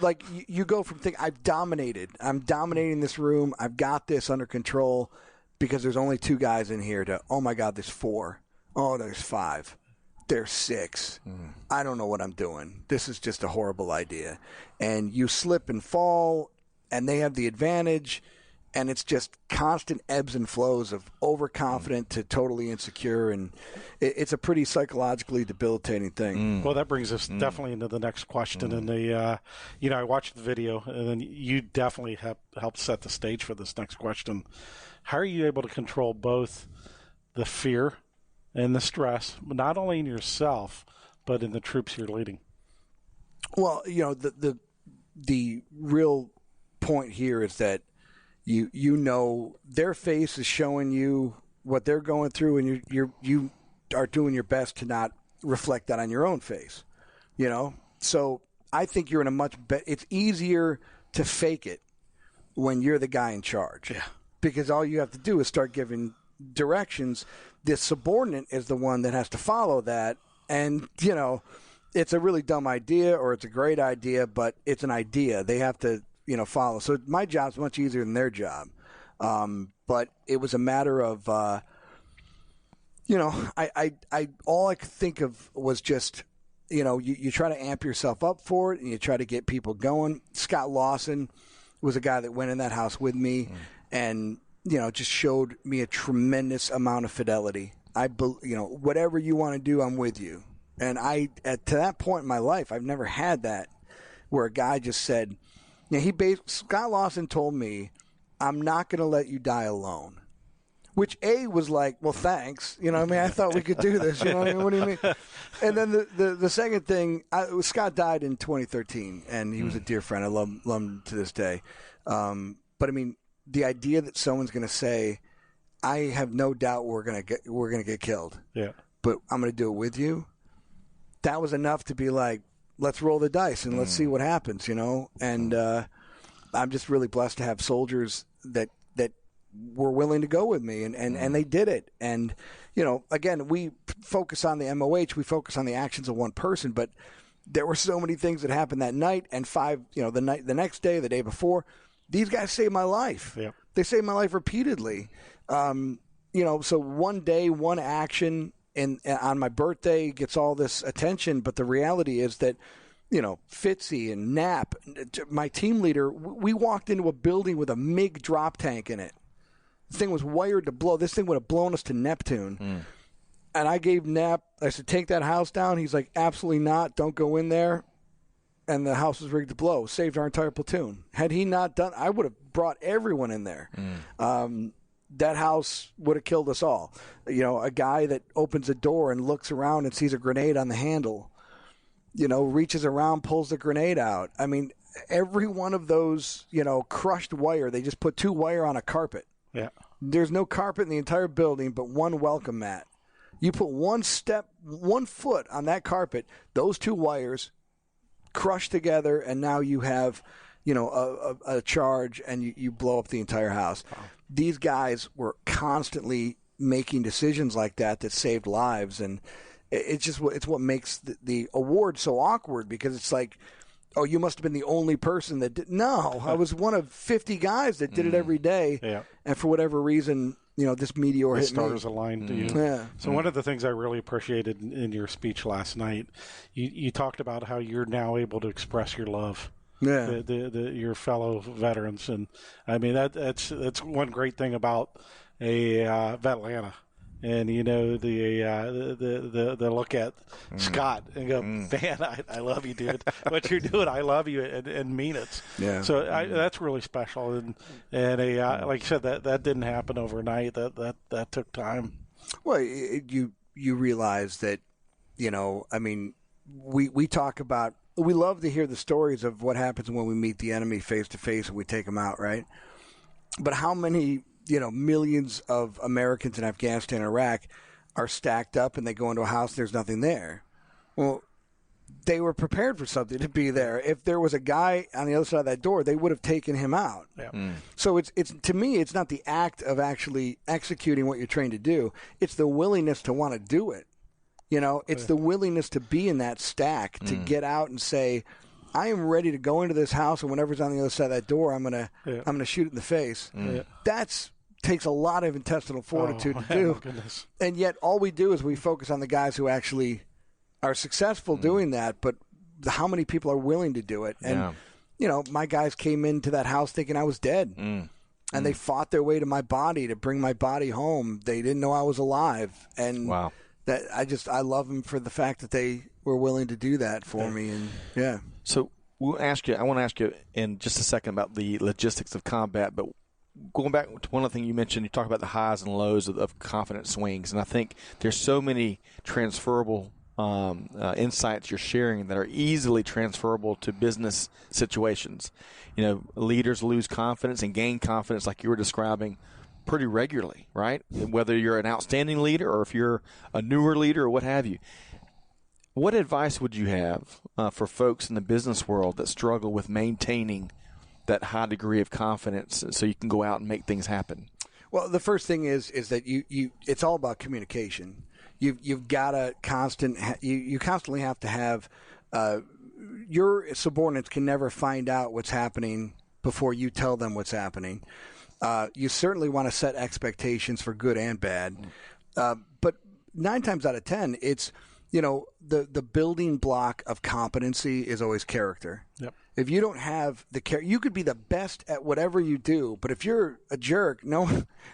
Like, you go from thinking, I'm dominating this room. I've got this under control because there's only 2 guys in here, to, oh my God, there's 4. Oh, there's 5. There's 6. I don't know what I'm doing. This is just a horrible idea. And you slip and fall, and they have the advantage. And it's just constant ebbs and flows of overconfident to totally insecure, and it's a pretty psychologically debilitating thing. Well, that brings us definitely into the next question. And I watched the video, and then you definitely have helped set the stage for this next question. How are you able to control both the fear and the stress, not only in yourself, but in the troops you're leading? Well, the real point here is that their face is showing you what they're going through, and you are doing your best to not reflect that on your own face. So I think you're in a much better. It's easier to fake it when you're the guy in charge, because all you have to do is start giving directions. The subordinate is the one that has to follow that, and it's a really dumb idea or it's a great idea, but it's an idea. They have to follow. So my job's much easier than their job. But it was a matter of, I all I could think of was just, you try to amp yourself up for it, and you try to get people going. Scott Lawson was a guy that went in that house with me and, just showed me a tremendous amount of fidelity. Whatever you want to do, I'm with you. And to that point in my life, I've never had that where a guy just said, Scott Lawson told me, I'm not going to let you die alone. Which was like, well, thanks. You know what I mean? I thought we could do this. You know what I mean? What do you mean? And then the second thing, Scott died in 2013, and he was a dear friend. I love him to this day. But, I mean, the idea that someone's going to say, I have no doubt we're going to get killed. Yeah. But I'm going to do it with you. That was enough to be like, let's roll the dice and let's see what happens, you know? And I'm just really blessed to have soldiers that were willing to go with me, and they did it. And, you know, again, we focus on the MOH, we focus on the actions of one person, but there were so many things that happened that night and the next day, the day before. These guys saved my life. Yeah. They saved my life repeatedly. You know, so one day, one action on my birthday gets all this attention, but the reality is that, you know, Fitzy and Knapp, my team leader, we walked into a building with a MiG drop tank in it. This thing was wired to blow. This thing would have blown us to Neptune. And I gave Knapp, I said, take that house down. He's like, absolutely not. Don't go in there. And the house was rigged to blow. Saved our entire platoon. Had he not done, I would have brought everyone in there. That house would have killed us all. You know, a guy that opens a door and looks around and sees a grenade on the handle, you know, reaches around, pulls the grenade out. I mean, every one of those, you know, crushed wire, they just put 2 wire on a carpet. Yeah. There's no carpet in the entire building but one welcome mat. You put 1 foot on that carpet, those 2 wires crush together, and now you have, you know, a charge, and you blow up the entire house. Wow. These guys were constantly making decisions like that saved lives, and it's what makes the award so awkward, because it's like, oh, you must have been the only person that did. No, I was one of 50 guys that did it every day. Yeah. And for whatever reason, you know, this meteor hit me. The stars aligned to you. Yeah. So one of the things I really appreciated in your speech last night, you talked about how you're now able to express your love. Yeah. Your fellow veterans. And I mean, that's one great thing about a VETLANTA. And, you know, the look at Scott and go, man, I love you, dude. What you're doing, I love you, and mean it. Yeah. So that's really special. And like you said, that didn't happen overnight. That took time. Well, you realize that, you know, I mean, we talk about, we love to hear the stories of what happens when we meet the enemy face to face and we take them out, right? But how many, you know, millions of Americans in Afghanistan and Iraq are stacked up and they go into a house and there's nothing there? Well, they were prepared for something to be there. If there was a guy on the other side of that door, they would have taken him out. Yeah. So it's to me, it's not the act of actually executing what you're trained to do. It's the willingness to want to do it. You know, it's the willingness to be in that stack, to get out and say, I am ready to go into this house, and whenever's on the other side of that door, I'm gonna shoot it in the face. That's takes a lot of intestinal fortitude to do. And yet all we do is we focus on the guys who actually are successful doing that, but how many people are willing to do it? And, you know, my guys came into that house thinking I was dead. And they fought their way to my body to bring my body home. They didn't know I was alive. And that I love them for the fact that they were willing to do that for me. And So I want to ask you in just a second about the logistics of combat, but going back to one of the things you mentioned, you talk about the highs and lows of confidence swings, and I think there's so many transferable insights you're sharing that are easily transferable to business situations. You know, leaders lose confidence and gain confidence, like you were describing, pretty regularly, right? Whether you're an outstanding leader or if you're a newer leader or what have you. What advice would you have for folks in the business world that struggle with maintaining that high degree of confidence so you can go out and make things happen? Well, the first thing is that you it's all about communication. You've got to you constantly have to have your subordinates can never find out what's happening before you tell them what's happening. You certainly want to set expectations for good and bad, but 9 times out of 10, it's, you know, the building block of competency is always character. Yep. If you don't have the care, you could be the best at whatever you do, but if you're a jerk, no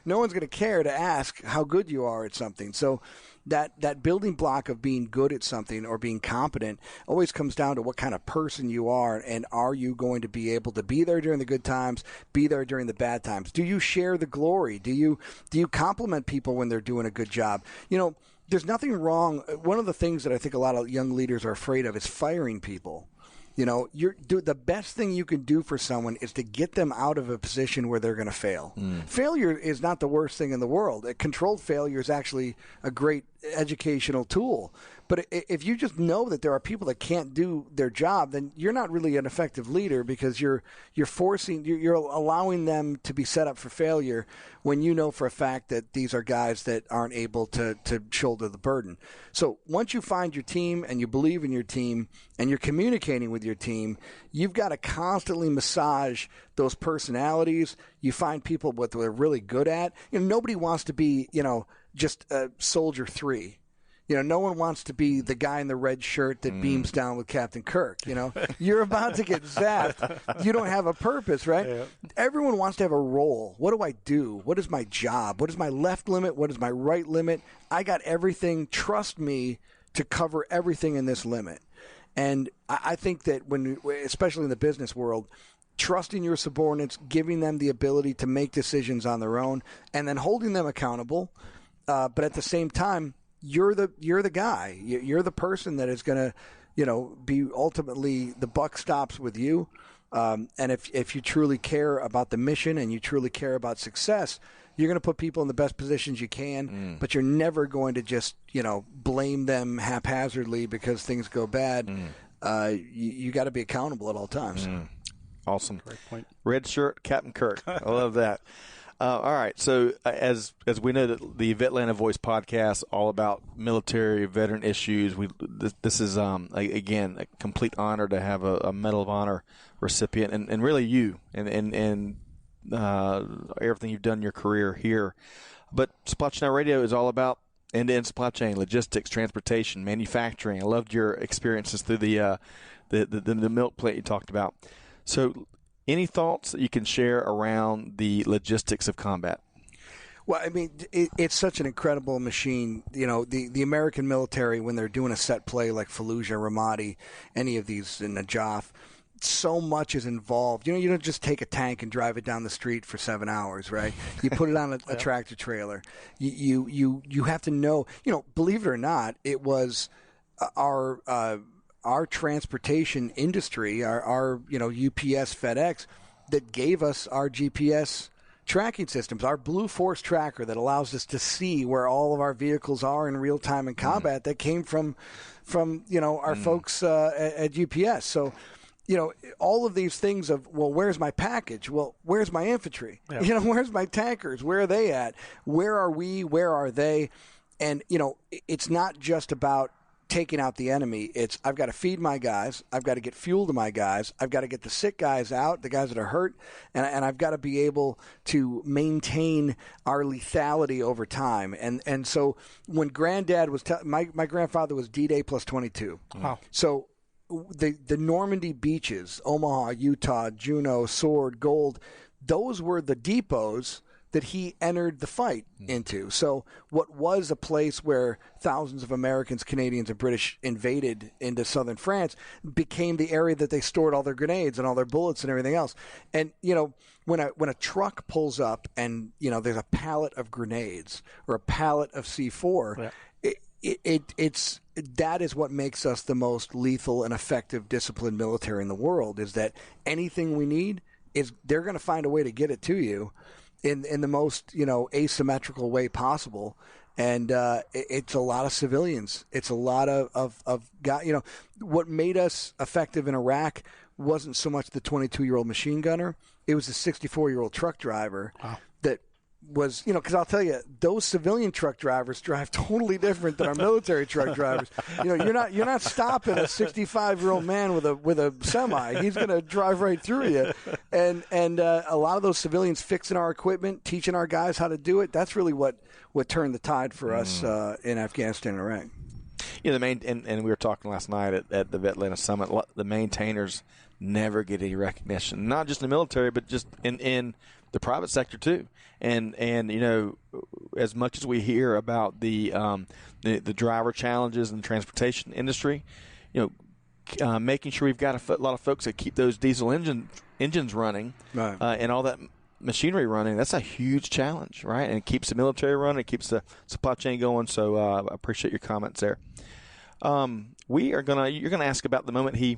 one's going to care to ask how good you are at something. So that building block of being good at something or being competent always comes down to what kind of person you are, and are you going to be able to be there during the good times, be there during the bad times? Do you share the glory? Do you compliment people when they're doing a good job? There's nothing wrong. One of the things that I think a lot of young leaders are afraid of is firing people. The best thing you can do for someone is to get them out of a position where they're going to fail. Failure is not the worst thing in the world. Controlled failure is actually a great educational tool. But if you just know that there are people that can't do their job, then you're not really an effective leader, because you're allowing them to be set up for failure when you know for a fact that these are guys that aren't able to shoulder the burden. So once you find your team and you believe in your team and you're communicating with your team, you've got to constantly massage those personalities. You find people what they're really good at. Nobody wants to be, just a soldier 3. No one wants to be the guy in the red shirt that beams down with Captain Kirk. You're about to get zapped. You don't have a purpose, right? Yeah. Everyone wants to have a role. What do I do? What is my job? What is my left limit? What is my right limit? I got everything. Trust me to cover everything in this limit. And I think that especially in the business world, trusting your subordinates, giving them the ability to make decisions on their own, and then holding them accountable. But at the same time, you're the guy. You're the person that is going to, be ultimately the buck stops with you. And if you truly care about the mission and you truly care about success, you're going to put people in the best positions you can. But you're never going to just blame them haphazardly because things go bad. You got to be accountable at all times. Awesome. Great point. Red shirt, Captain Kirk. I love that. All right. So as we know, that the VETLANTA Voice podcast, all about military veteran issues. This is again a complete honor to have a Medal of Honor recipient, and really you and everything you've done in your career here. But Supply Chain Now Radio is all about end-to-end supply chain, logistics, transportation, manufacturing. I loved your experiences through the milk plant you talked about. So, any thoughts that you can share around the logistics of combat? Well, I mean, it's such an incredible machine. The American military, when they're doing a set play like Fallujah, Ramadi, any of these in Najaf, so much is involved. You don't just take a tank and drive it down the street for 7 hours, right? You put it on a tractor trailer. You have to know. Believe it or not, it was our transportation industry, our UPS, FedEx, that gave us our GPS tracking systems, our Blue Force tracker that allows us to see where all of our vehicles are in real time in combat. That came from our folks at UPS. So, all of these things of, well, where's my package? Well, where's my infantry? Yeah. Where's my tankers? Where are they at? Where are we? Where are they? And, it's not just about taking out the enemy. It's, I've got to feed my guys. I've got to get fuel to my guys. I've got to get the sick guys out, the guys that are hurt, and I've got to be able to maintain our lethality over time. And so when Granddad was my grandfather was D-Day plus 22. Wow. So the Normandy beaches, Omaha, Utah, Juneau, Sword, Gold, those were the depots that he entered the fight into. So what was a place where thousands of Americans, Canadians, and British invaded into southern France became the area that they stored all their grenades and all their bullets and everything else. And, when a truck pulls up and, there's a pallet of grenades or a pallet of C4, it's that is what makes us the most lethal and effective disciplined military in the world, is that anything we need, they're going to find a way to get it to you in the most, asymmetrical way possible. And it's a lot of civilians. It's a lot of guys. What made us effective in Iraq wasn't so much the 22-year-old machine gunner. It was the 64-year-old truck driver. Wow. That was, because I'll tell you, those civilian truck drivers drive totally different than our military truck drivers. You're not stopping a 65-year-old man with a semi. He's going to drive right through you. And a lot of those civilians fixing our equipment, teaching our guys how to do it, that's really what turned the tide for us in Afghanistan and Iraq. the main and we were talking last night at the VETLANTA Summit. The maintainers never get any recognition, not just in the military, but just in the private sector too. And as much as we hear about the driver challenges in the transportation industry, making sure we've got a lot of folks that keep those diesel engines running, right. And all that machinery running, that's a huge challenge, right? And it keeps the military running, it keeps the supply chain going. So I appreciate your comments there. You're gonna ask about the moment he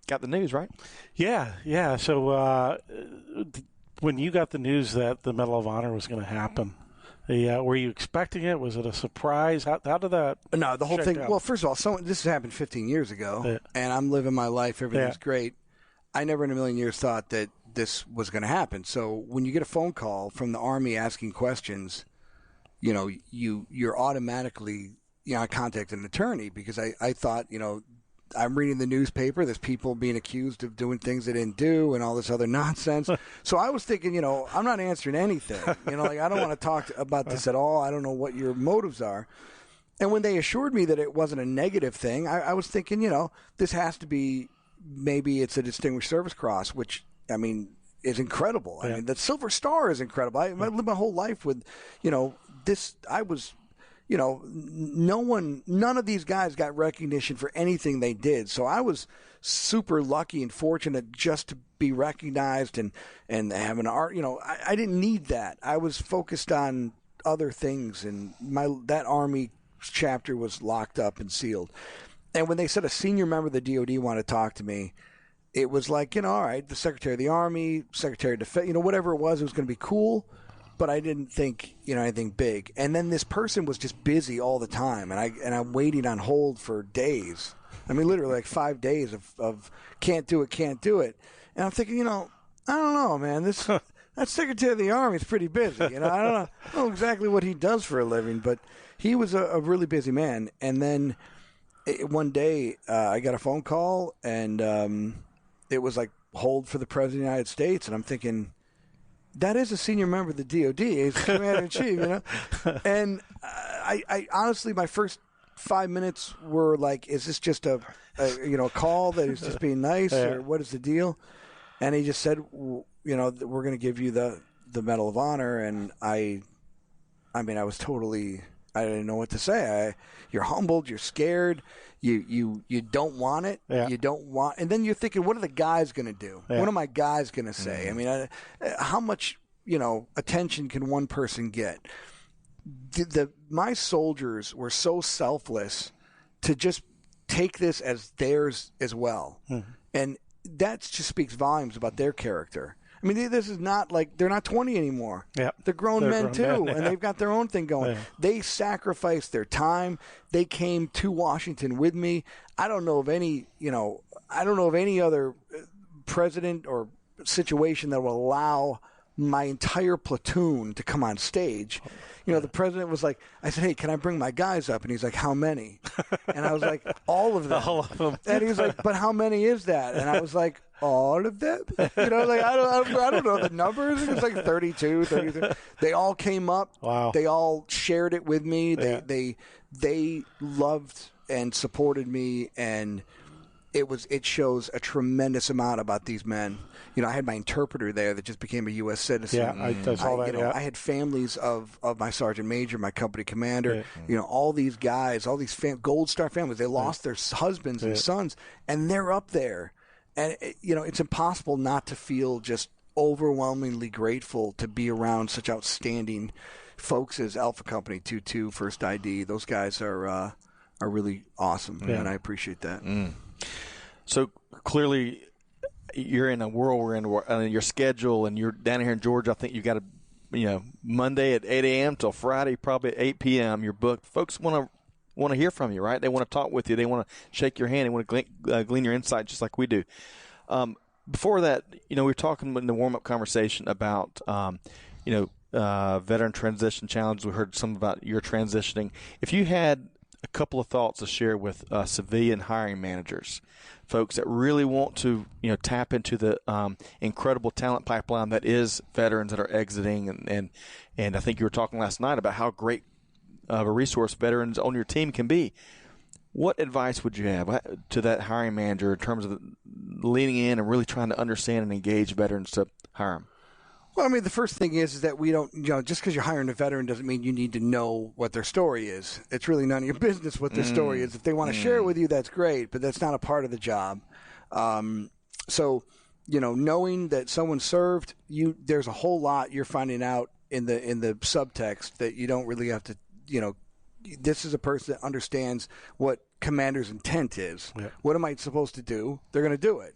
got the news, right? Yeah. So when you got the news that the Medal of Honor was going to happen, were you expecting it? Was it a surprise? How did that? No, the whole thing. Out? Well, first of all, this happened 15 years ago, and I'm living my life. Everything's great. I never in a million years thought that this was going to happen. So when you get a phone call from the Army asking questions, you're automatically contact an attorney, because I thought I'm reading the newspaper. There's people being accused of doing things they didn't do and all this other nonsense. So I was thinking, I'm not answering anything. I don't want to talk about this at all. I don't know what your motives are. And when they assured me that it wasn't a negative thing, I was thinking, this has to be, maybe it's a Distinguished Service Cross, which, is incredible. Yeah. The Silver Star is incredible. I lived my whole life with, this. I was... none of these guys got recognition for anything they did. So I was super lucky and fortunate just to be recognized and have an art. I didn't need that. I was focused on other things, and that Army chapter was locked up and sealed. And when they said a senior member of the DOD wanted to talk to me, it was like, all right, the Secretary of the Army, Secretary of Defense, whatever it was going to be cool. But I didn't think, anything big. And then this person was just busy all the time, and I'm waiting on hold for days. Literally like 5 days of can't do it. And I'm thinking, I don't know, man. That Secretary of the Army is pretty busy. I don't know exactly what he does for a living, but he was a really busy man. And then one day I got a phone call, and it was like hold for the President of the United States, and I'm thinking, that is a senior member of the DOD. He's Commander-in-Chief, And I honestly, my first 5 minutes were like, is this just a call that is just being nice, or what is the deal? And he just said, we're going to give you the Medal of Honor. And I was totally, I didn't know what to say. You're humbled, you're scared, you don't want it, you don't want, and then you're thinking, what are the guys going to do? What are my guys going to say? How much attention can one person get? My soldiers were so selfless to just take this as theirs as well, and that just speaks volumes about their character. This is not like they're not 20 anymore. Yeah. They're grown men too, and they've got their own thing going. Yeah. They sacrificed their time. They came to Washington with me. I don't know of any other president or situation that will allow my entire platoon to come on stage. The president was like, I said, hey, can I bring my guys up? And he's like, how many? And I was like, all of them. All of them. And he was like, but how many is that? And I was like, all of them? I don't know the numbers. It was like 32, 33. They all came up. Wow. They all shared it with me. They loved and supported me, and it shows a tremendous amount about these men. I had my interpreter there that just became a U.S. citizen. Yeah, I saw that. I had families of my sergeant major, my company commander. Yeah. All these guys, all these Gold Star families. They lost their husbands and sons, and they're up there. And it's impossible not to feel just overwhelmingly grateful to be around such outstanding folks as Alpha Company 22, First ID. Those guys are really awesome, and I appreciate that. So clearly, you're in a whirlwind. Your schedule, and you're down here in Georgia. I think you've got Monday at 8 a.m. till Friday, probably at 8 p.m. You're booked. Folks want to hear from you, right? They want to talk with you. They want to shake your hand. They want to glean your insight, just like we do. Before that, we were talking in the warm-up conversation about veteran transition challenges. We heard some about your transitioning. If you had a couple of thoughts to share with civilian hiring managers, folks that really want to tap into the incredible talent pipeline that is veterans that are exiting, and I think you were talking last night about how great of a resource veterans on your team can be. What advice would you have to that hiring manager in terms of leaning in and really trying to understand and engage veterans to hire them? Well, I mean, the first thing is that we don't, just because you're hiring a veteran doesn't mean you need to know what their story is. It's really none of your business what their story is. If they want to share it with you, that's great, but that's not a part of the job. So, knowing that someone served, there's a whole lot you're finding out in the subtext that you don't really have to, this is a person that understands what commander's intent is. Yeah. What am I supposed to do? They're going to do it.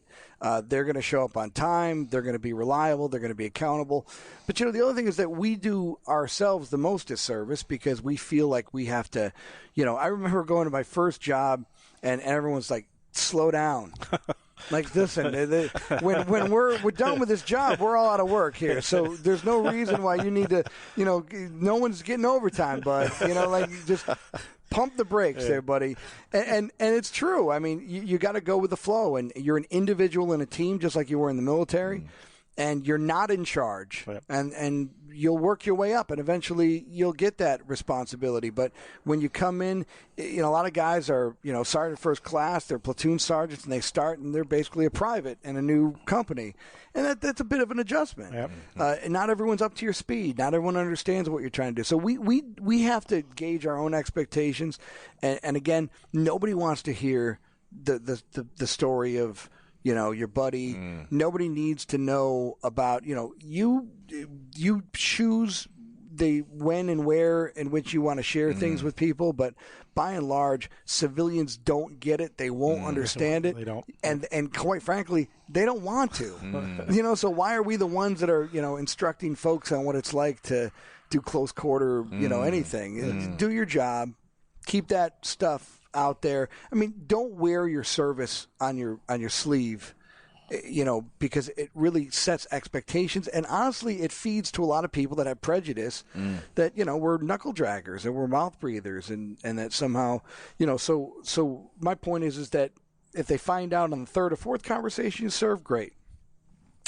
They're going to show up on time. They're going to be reliable. They're going to be accountable. But, the other thing is that we do ourselves the most disservice because we feel like we have to, I remember going to my first job and everyone's like, slow down. Like, listen, when we're done with this job, we're all out of work here. So there's no reason why you need to, no one's getting overtime, bud. Just pump the brakes there, buddy. And it's true. I mean, you got to go with the flow. And you're an individual in a team just like you were in the military. And you're not in charge. Right. And you'll work your way up, and eventually you'll get that responsibility. But when you come in, a lot of guys are, sergeant first class, they're platoon sergeants, and they start, and they're basically a private in a new company. And that's a bit of an adjustment. Yep. And not everyone's up to your speed. Not everyone understands what you're trying to do. So we have to gauge our own expectations. And again, nobody wants to hear the story of, your buddy. Nobody needs to know about, you choose the when and where in which you want to share things with people, but by and large, civilians don't get it. They won't understand it. They don't. And quite frankly, they don't want to. So why are we the ones that are, instructing folks on what it's like to do close quarter, anything? Do your job. Keep that stuff out there. I mean, don't wear your service on your sleeve, because it really sets expectations. And honestly, it feeds to a lot of people that have prejudice that, we're knuckle draggers and we're mouth breathers and that somehow, so my point is that if they find out on the third or fourth conversation you serve, great.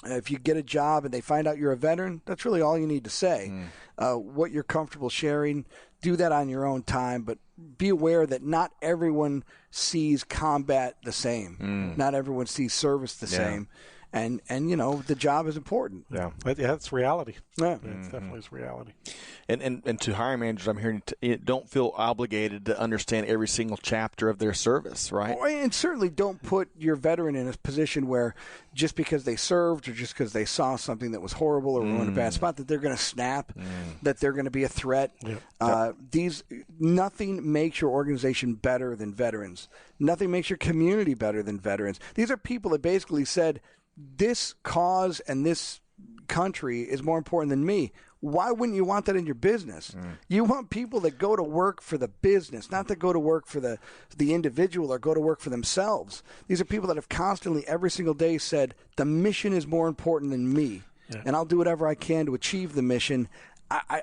If you get a job and they find out you're a veteran, that's really all you need to say. What you're comfortable sharing, do that on your own time, but be aware that not everyone sees combat the same. Not everyone sees service the same. And the job is important. Yeah, that's reality. Yeah, it's definitely reality. And to hiring managers, I'm hearing don't feel obligated to understand every single chapter of their service, right? And certainly don't put your veteran in a position where just because they served or just because they saw something that was horrible or were in a bad spot that they're going to snap, that they're going to be a threat. Nothing makes your organization better than veterans. Nothing makes your community better than veterans. These are people that basically said, this cause and this country is more important than me. Why wouldn't you want that in your business? You want people that go to work for the business, not that go to work for the individual or go to work for themselves. These are people that have constantly, every single day, said, the mission is more important than me, and I'll do whatever I can to achieve the mission.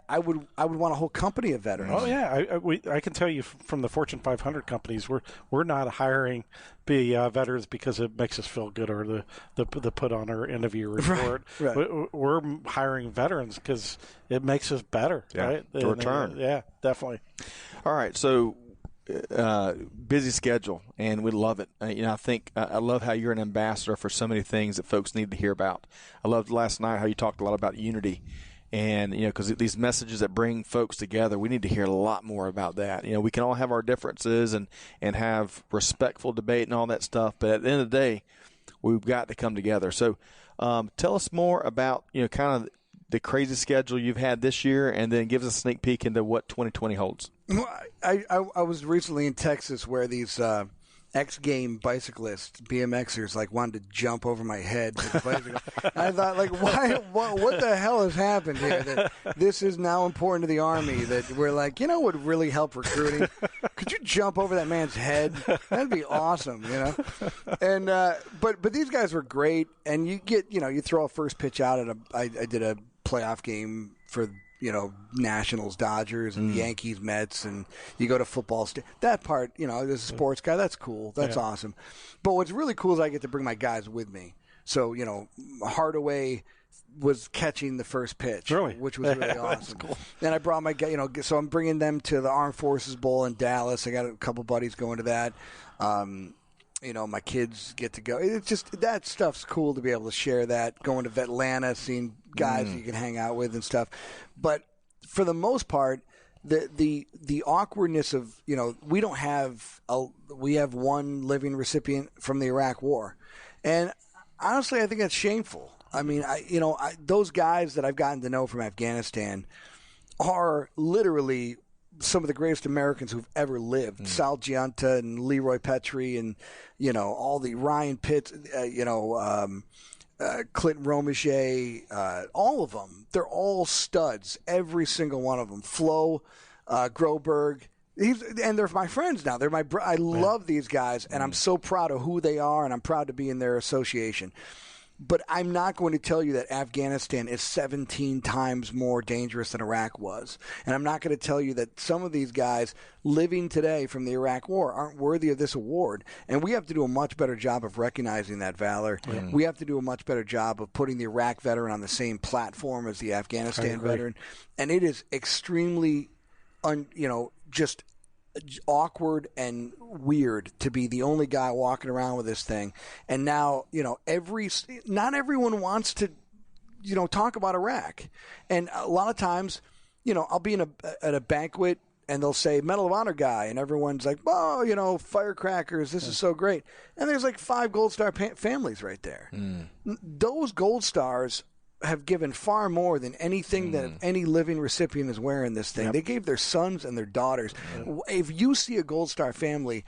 I would want a whole company of veterans. Oh yeah, I can tell you from the Fortune 500 companies, we're not hiring veterans because it makes us feel good or the put on our interview report. Right. We're hiring veterans because it makes us better. Right? To return. Yeah, definitely. All right, so. Busy schedule, and we love it. I think I love how you're an ambassador for so many things that folks need to hear about. I loved last night how you talked a lot about unity. And, because these messages that bring folks together, we need to hear a lot more about that. We can all have our differences and have respectful debate and all that stuff. But at the end of the day, we've got to come together. So tell us more about, kind of the crazy schedule you've had this year, and then give us a sneak peek into what 2020 holds. Well, I was recently in Texas where these X-game bicyclists, BMXers, wanted to jump over my head with the bicycle. I thought, what the hell has happened here? That this is now important to the Army. That we're what would really help recruiting? Could you jump over that man's head? That'd be awesome, And but these guys were great. And you get, you throw a first pitch out at I did a playoff game for Nationals, Dodgers, and Yankees, Mets, and you go to football. That part, as a sports guy, that's cool. That's awesome. But what's really cool is I get to bring my guys with me. So, Hardaway was catching the first pitch, really? Which was really awesome. Cool. Then I brought my, so I'm bringing them to the Armed Forces Bowl in Dallas. I got a couple buddies going to that. My kids get to go. It's just, that stuff's cool to be able to share that, going to VETLANTA, seeing guys you can hang out with and stuff. But for the most part, the awkwardness of, we have one living recipient from the Iraq War. And honestly, I think that's shameful. I mean, those guys that I've gotten to know from Afghanistan are literally some of the greatest Americans who've ever lived. Sal Giunta and Leroy Petrie and, all the Ryan Pitts, Clinton Romeshay, all of them. They're all studs, every single one of them. Flo, Groberg. And they're my friends now. I love these guys, and I'm so proud of who they are, and I'm proud to be in their association. But I'm not going to tell you that Afghanistan is 17 times more dangerous than Iraq was. And I'm not going to tell you that some of these guys living today from the Iraq War aren't worthy of this award. And we have to do a much better job of recognizing that valor. We have to do a much better job of putting the Iraq veteran on the same platform as the Afghanistan veteran. And it is extremely, just awkward and weird to be the only guy walking around with this thing. And now, not everyone wants to, talk about Iraq. And a lot of times, I'll be at a banquet and they'll say Medal of Honor guy, and everyone's like, oh, firecrackers, this is so great. And there's like 5 Gold Star families right there. Those Gold Stars have given far more than anything that any living recipient is wearing this thing. They gave their sons and their daughters. If you see a Gold Star family,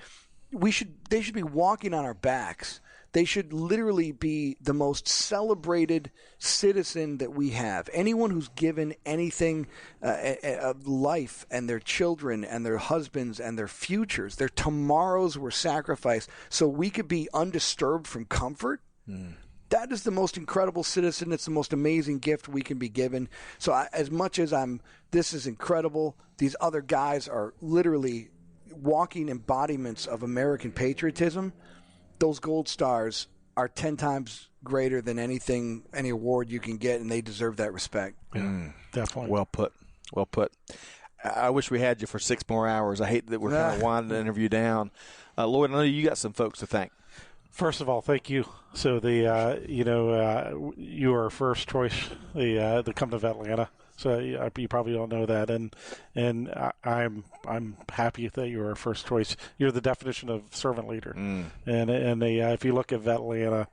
they should be walking on our backs. They should literally be the most celebrated citizen that we have. Anyone who's given anything of life, and their children and their husbands and their futures, their tomorrows were sacrificed so we could be undisturbed from comfort. That is the most incredible citizen. It's the most amazing gift we can be given. So as much as this is incredible, these other guys are literally walking embodiments of American patriotism. Those Gold Stars are 10 times greater than any award you can get, and they deserve that respect. Definitely. Well put. I wish we had you for 6 more hours. I hate that we're kind of winding the interview down. Lloyd, I know you got some folks to thank. First of all, thank you. So you are first choice to come to VETLANTA. So you probably don't know that, and I'm happy that you are first choice. You're the definition of servant leader, and if you look at VETLANTA,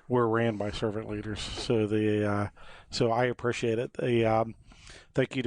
we're ran by servant leaders. So I appreciate it. Thank you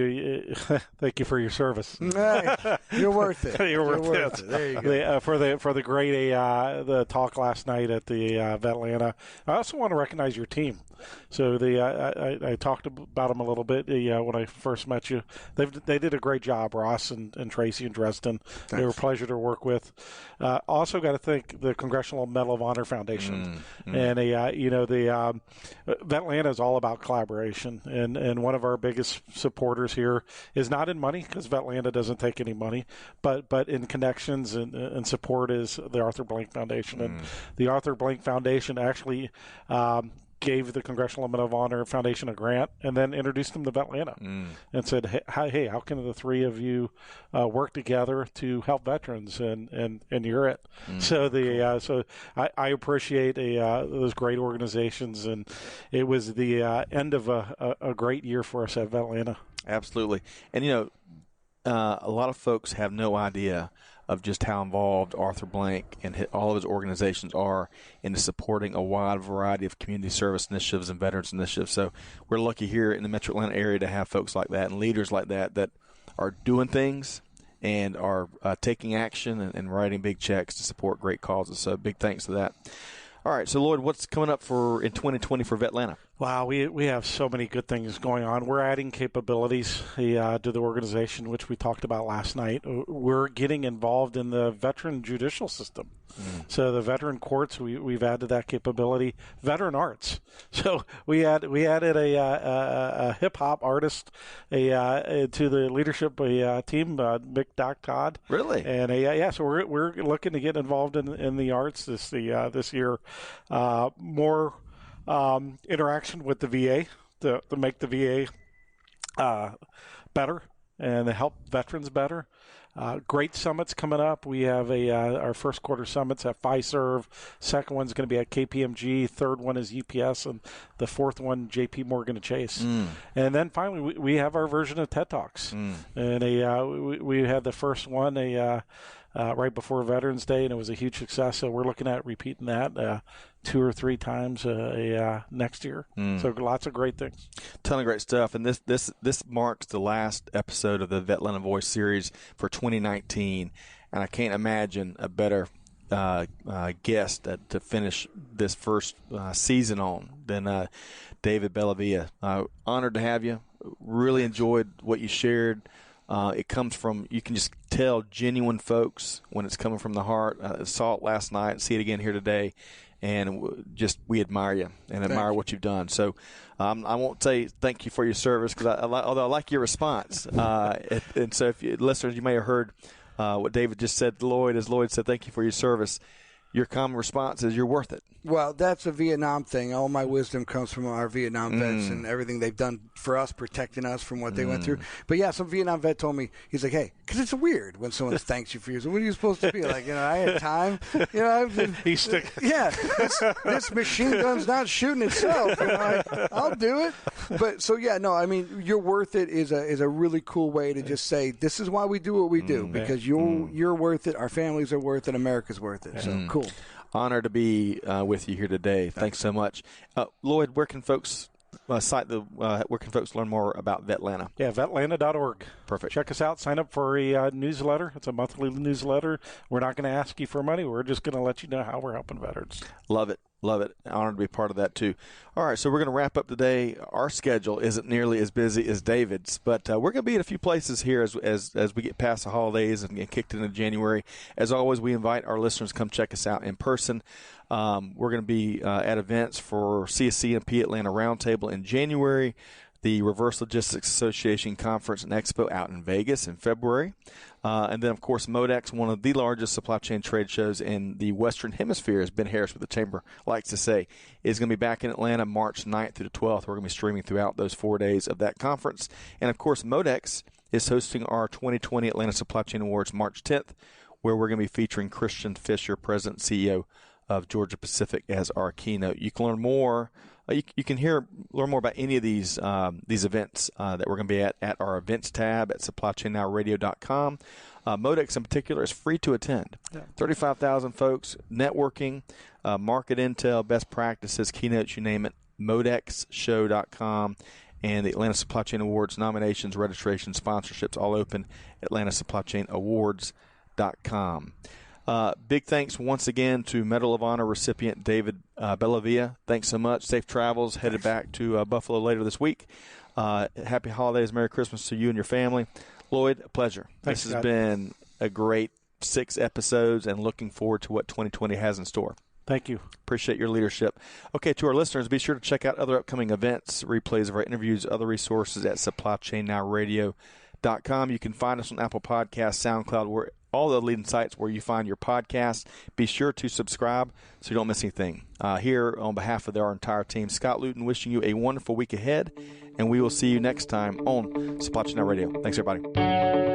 for your service. You're worth it. You're worth it. There you go. For the great the talk last night at the VETLANTA. I also want to recognize your team. So I talked about them a little bit when I first met you. They did a great job, Ross and Tracy and Dresden. Thanks. They were a pleasure to work with. Also got to thank the Congressional Medal of Honor Foundation. And VETLANTA is all about collaboration. And one of our biggest supporters here is not in money, because VETLANTA doesn't take any money, but in connections and support is the Arthur Blank Foundation. And the Arthur Blank Foundation actually gave the Congressional Medal of Honor Foundation a grant, and then introduced them to VETLANTA and said, hey, how can the three of you work together to help veterans? And you're it. So so I appreciate those great organizations, and it was the end of a great year for us at VETLANTA. Absolutely. And a lot of folks have no idea of just how involved Arthur Blank and all of his organizations are in supporting a wide variety of community service initiatives and veterans initiatives. So we're lucky here in the Metro Atlanta area to have folks like that and leaders like that are doing things and are taking action and writing big checks to support great causes. So big thanks to that. All right, so Lloyd, what's coming up in 2020 for VETLANTA? Wow, we have so many good things going on. We're adding capabilities to the organization, which we talked about last night. We're getting involved in the veteran judicial system. So the veteran courts, we've added that capability. Veteran arts. So we added a hip hop artist to the leadership team, Mick Doc Todd. Really? And so we're looking to get involved in the arts this year. More interaction with the VA to make the VA better and to help veterans better. Great summits coming up. We have our first quarter summits at Fiserv. Second one's going to be at KPMG. Third one is UPS, and the fourth one JP Morgan and Chase. And then finally, we have our version of TED Talks. And we had the first one right before Veterans Day, and it was a huge success. So we're looking at repeating that 2 or 3 times next year. So lots of great things. Ton of great stuff. And this marks the last episode of the VETLANTA Voice series for 2019. And I can't imagine a better guest to finish this first season on than David Bellavia. Honored to have you. Really enjoyed what you shared. It comes from, you can just tell, genuine folks when it's coming from the heart. Saw it last night, see it again here today, and we admire you and admire what you've done. So I won't say thank you for your service, because although I like your response. And so if listeners, you may have heard what David just said to Lloyd, as Lloyd said, thank you for your service. Your common response is, you're worth it. Well, that's a Vietnam thing. All my wisdom comes from our Vietnam vets and everything they've done for us, protecting us from what they went through. But, yeah, some Vietnam vet told me, he's like, hey, because it's weird when someone thanks you for yours. What are you supposed to be? Like, I had time. This machine gun's not shooting itself. I'll do it. But, so, yeah, no, I mean, you're worth it is a really cool way to just say, this is why we do what we do, because you're worth it, our families are worth it, America's worth it. So, cool. Honor to be with you here today. Thanks so much, Lloyd. Where can folks where can folks learn more about VETLANTA? Yeah, vetlanta.org. Perfect. Check us out. Sign up for a newsletter. It's a monthly newsletter. We're not going to ask you for money. We're just going to let you know how we're helping veterans. Love it. Love it. Honored to be part of that, too. All right, so we're going to wrap up today. Our schedule isn't nearly as busy as David's, but we're going to be at a few places here as we get past the holidays and get kicked into January. As always, we invite our listeners to come check us out in person. We're going to be at events for CSCMP Atlanta Roundtable in January, the Reverse Logistics Association Conference and Expo out in Vegas in February. And then, of course, MODEX, one of the largest supply chain trade shows in the Western Hemisphere, as Ben Harris with the Chamber likes to say, is going to be back in Atlanta March 9th through the 12th. We're going to be streaming throughout those 4 days of that conference. And, of course, MODEX is hosting our 2020 Atlanta Supply Chain Awards March 10th, where we're going to be featuring Christian Fisher, President and CEO of Georgia Pacific, as our keynote. You can learn more. You can learn more about any of these events that we're going to be at our events tab at supplychainnowradio.com. MODEX in particular is free to attend. 35,000 folks, networking, market intel, best practices, keynotes, you name it, modexshow.com. And the Atlanta Supply Chain Awards nominations, registrations, sponsorships, all open, AtlantaSupplyChainAwards.com. Big thanks once again to Medal of Honor recipient David Bellavia. Thanks so much. Safe travels. Headed back to Buffalo later this week. Happy holidays. Merry Christmas to you and your family. Lloyd, a pleasure. Thanks, this has been a great 6 episodes, and looking forward to what 2020 has in store. Thank you. Appreciate your leadership. Okay, to our listeners, be sure to check out other upcoming events, replays of our interviews, other resources at supplychainnowradio.com. You can find us on Apple Podcasts, SoundCloud, where all the leading sites where you find your podcast. Be sure to subscribe so you don't miss anything. Here, on behalf of our entire team, Scott Luton wishing you a wonderful week ahead, and we will see you next time on Supply Chain Now Radio. Thanks, everybody.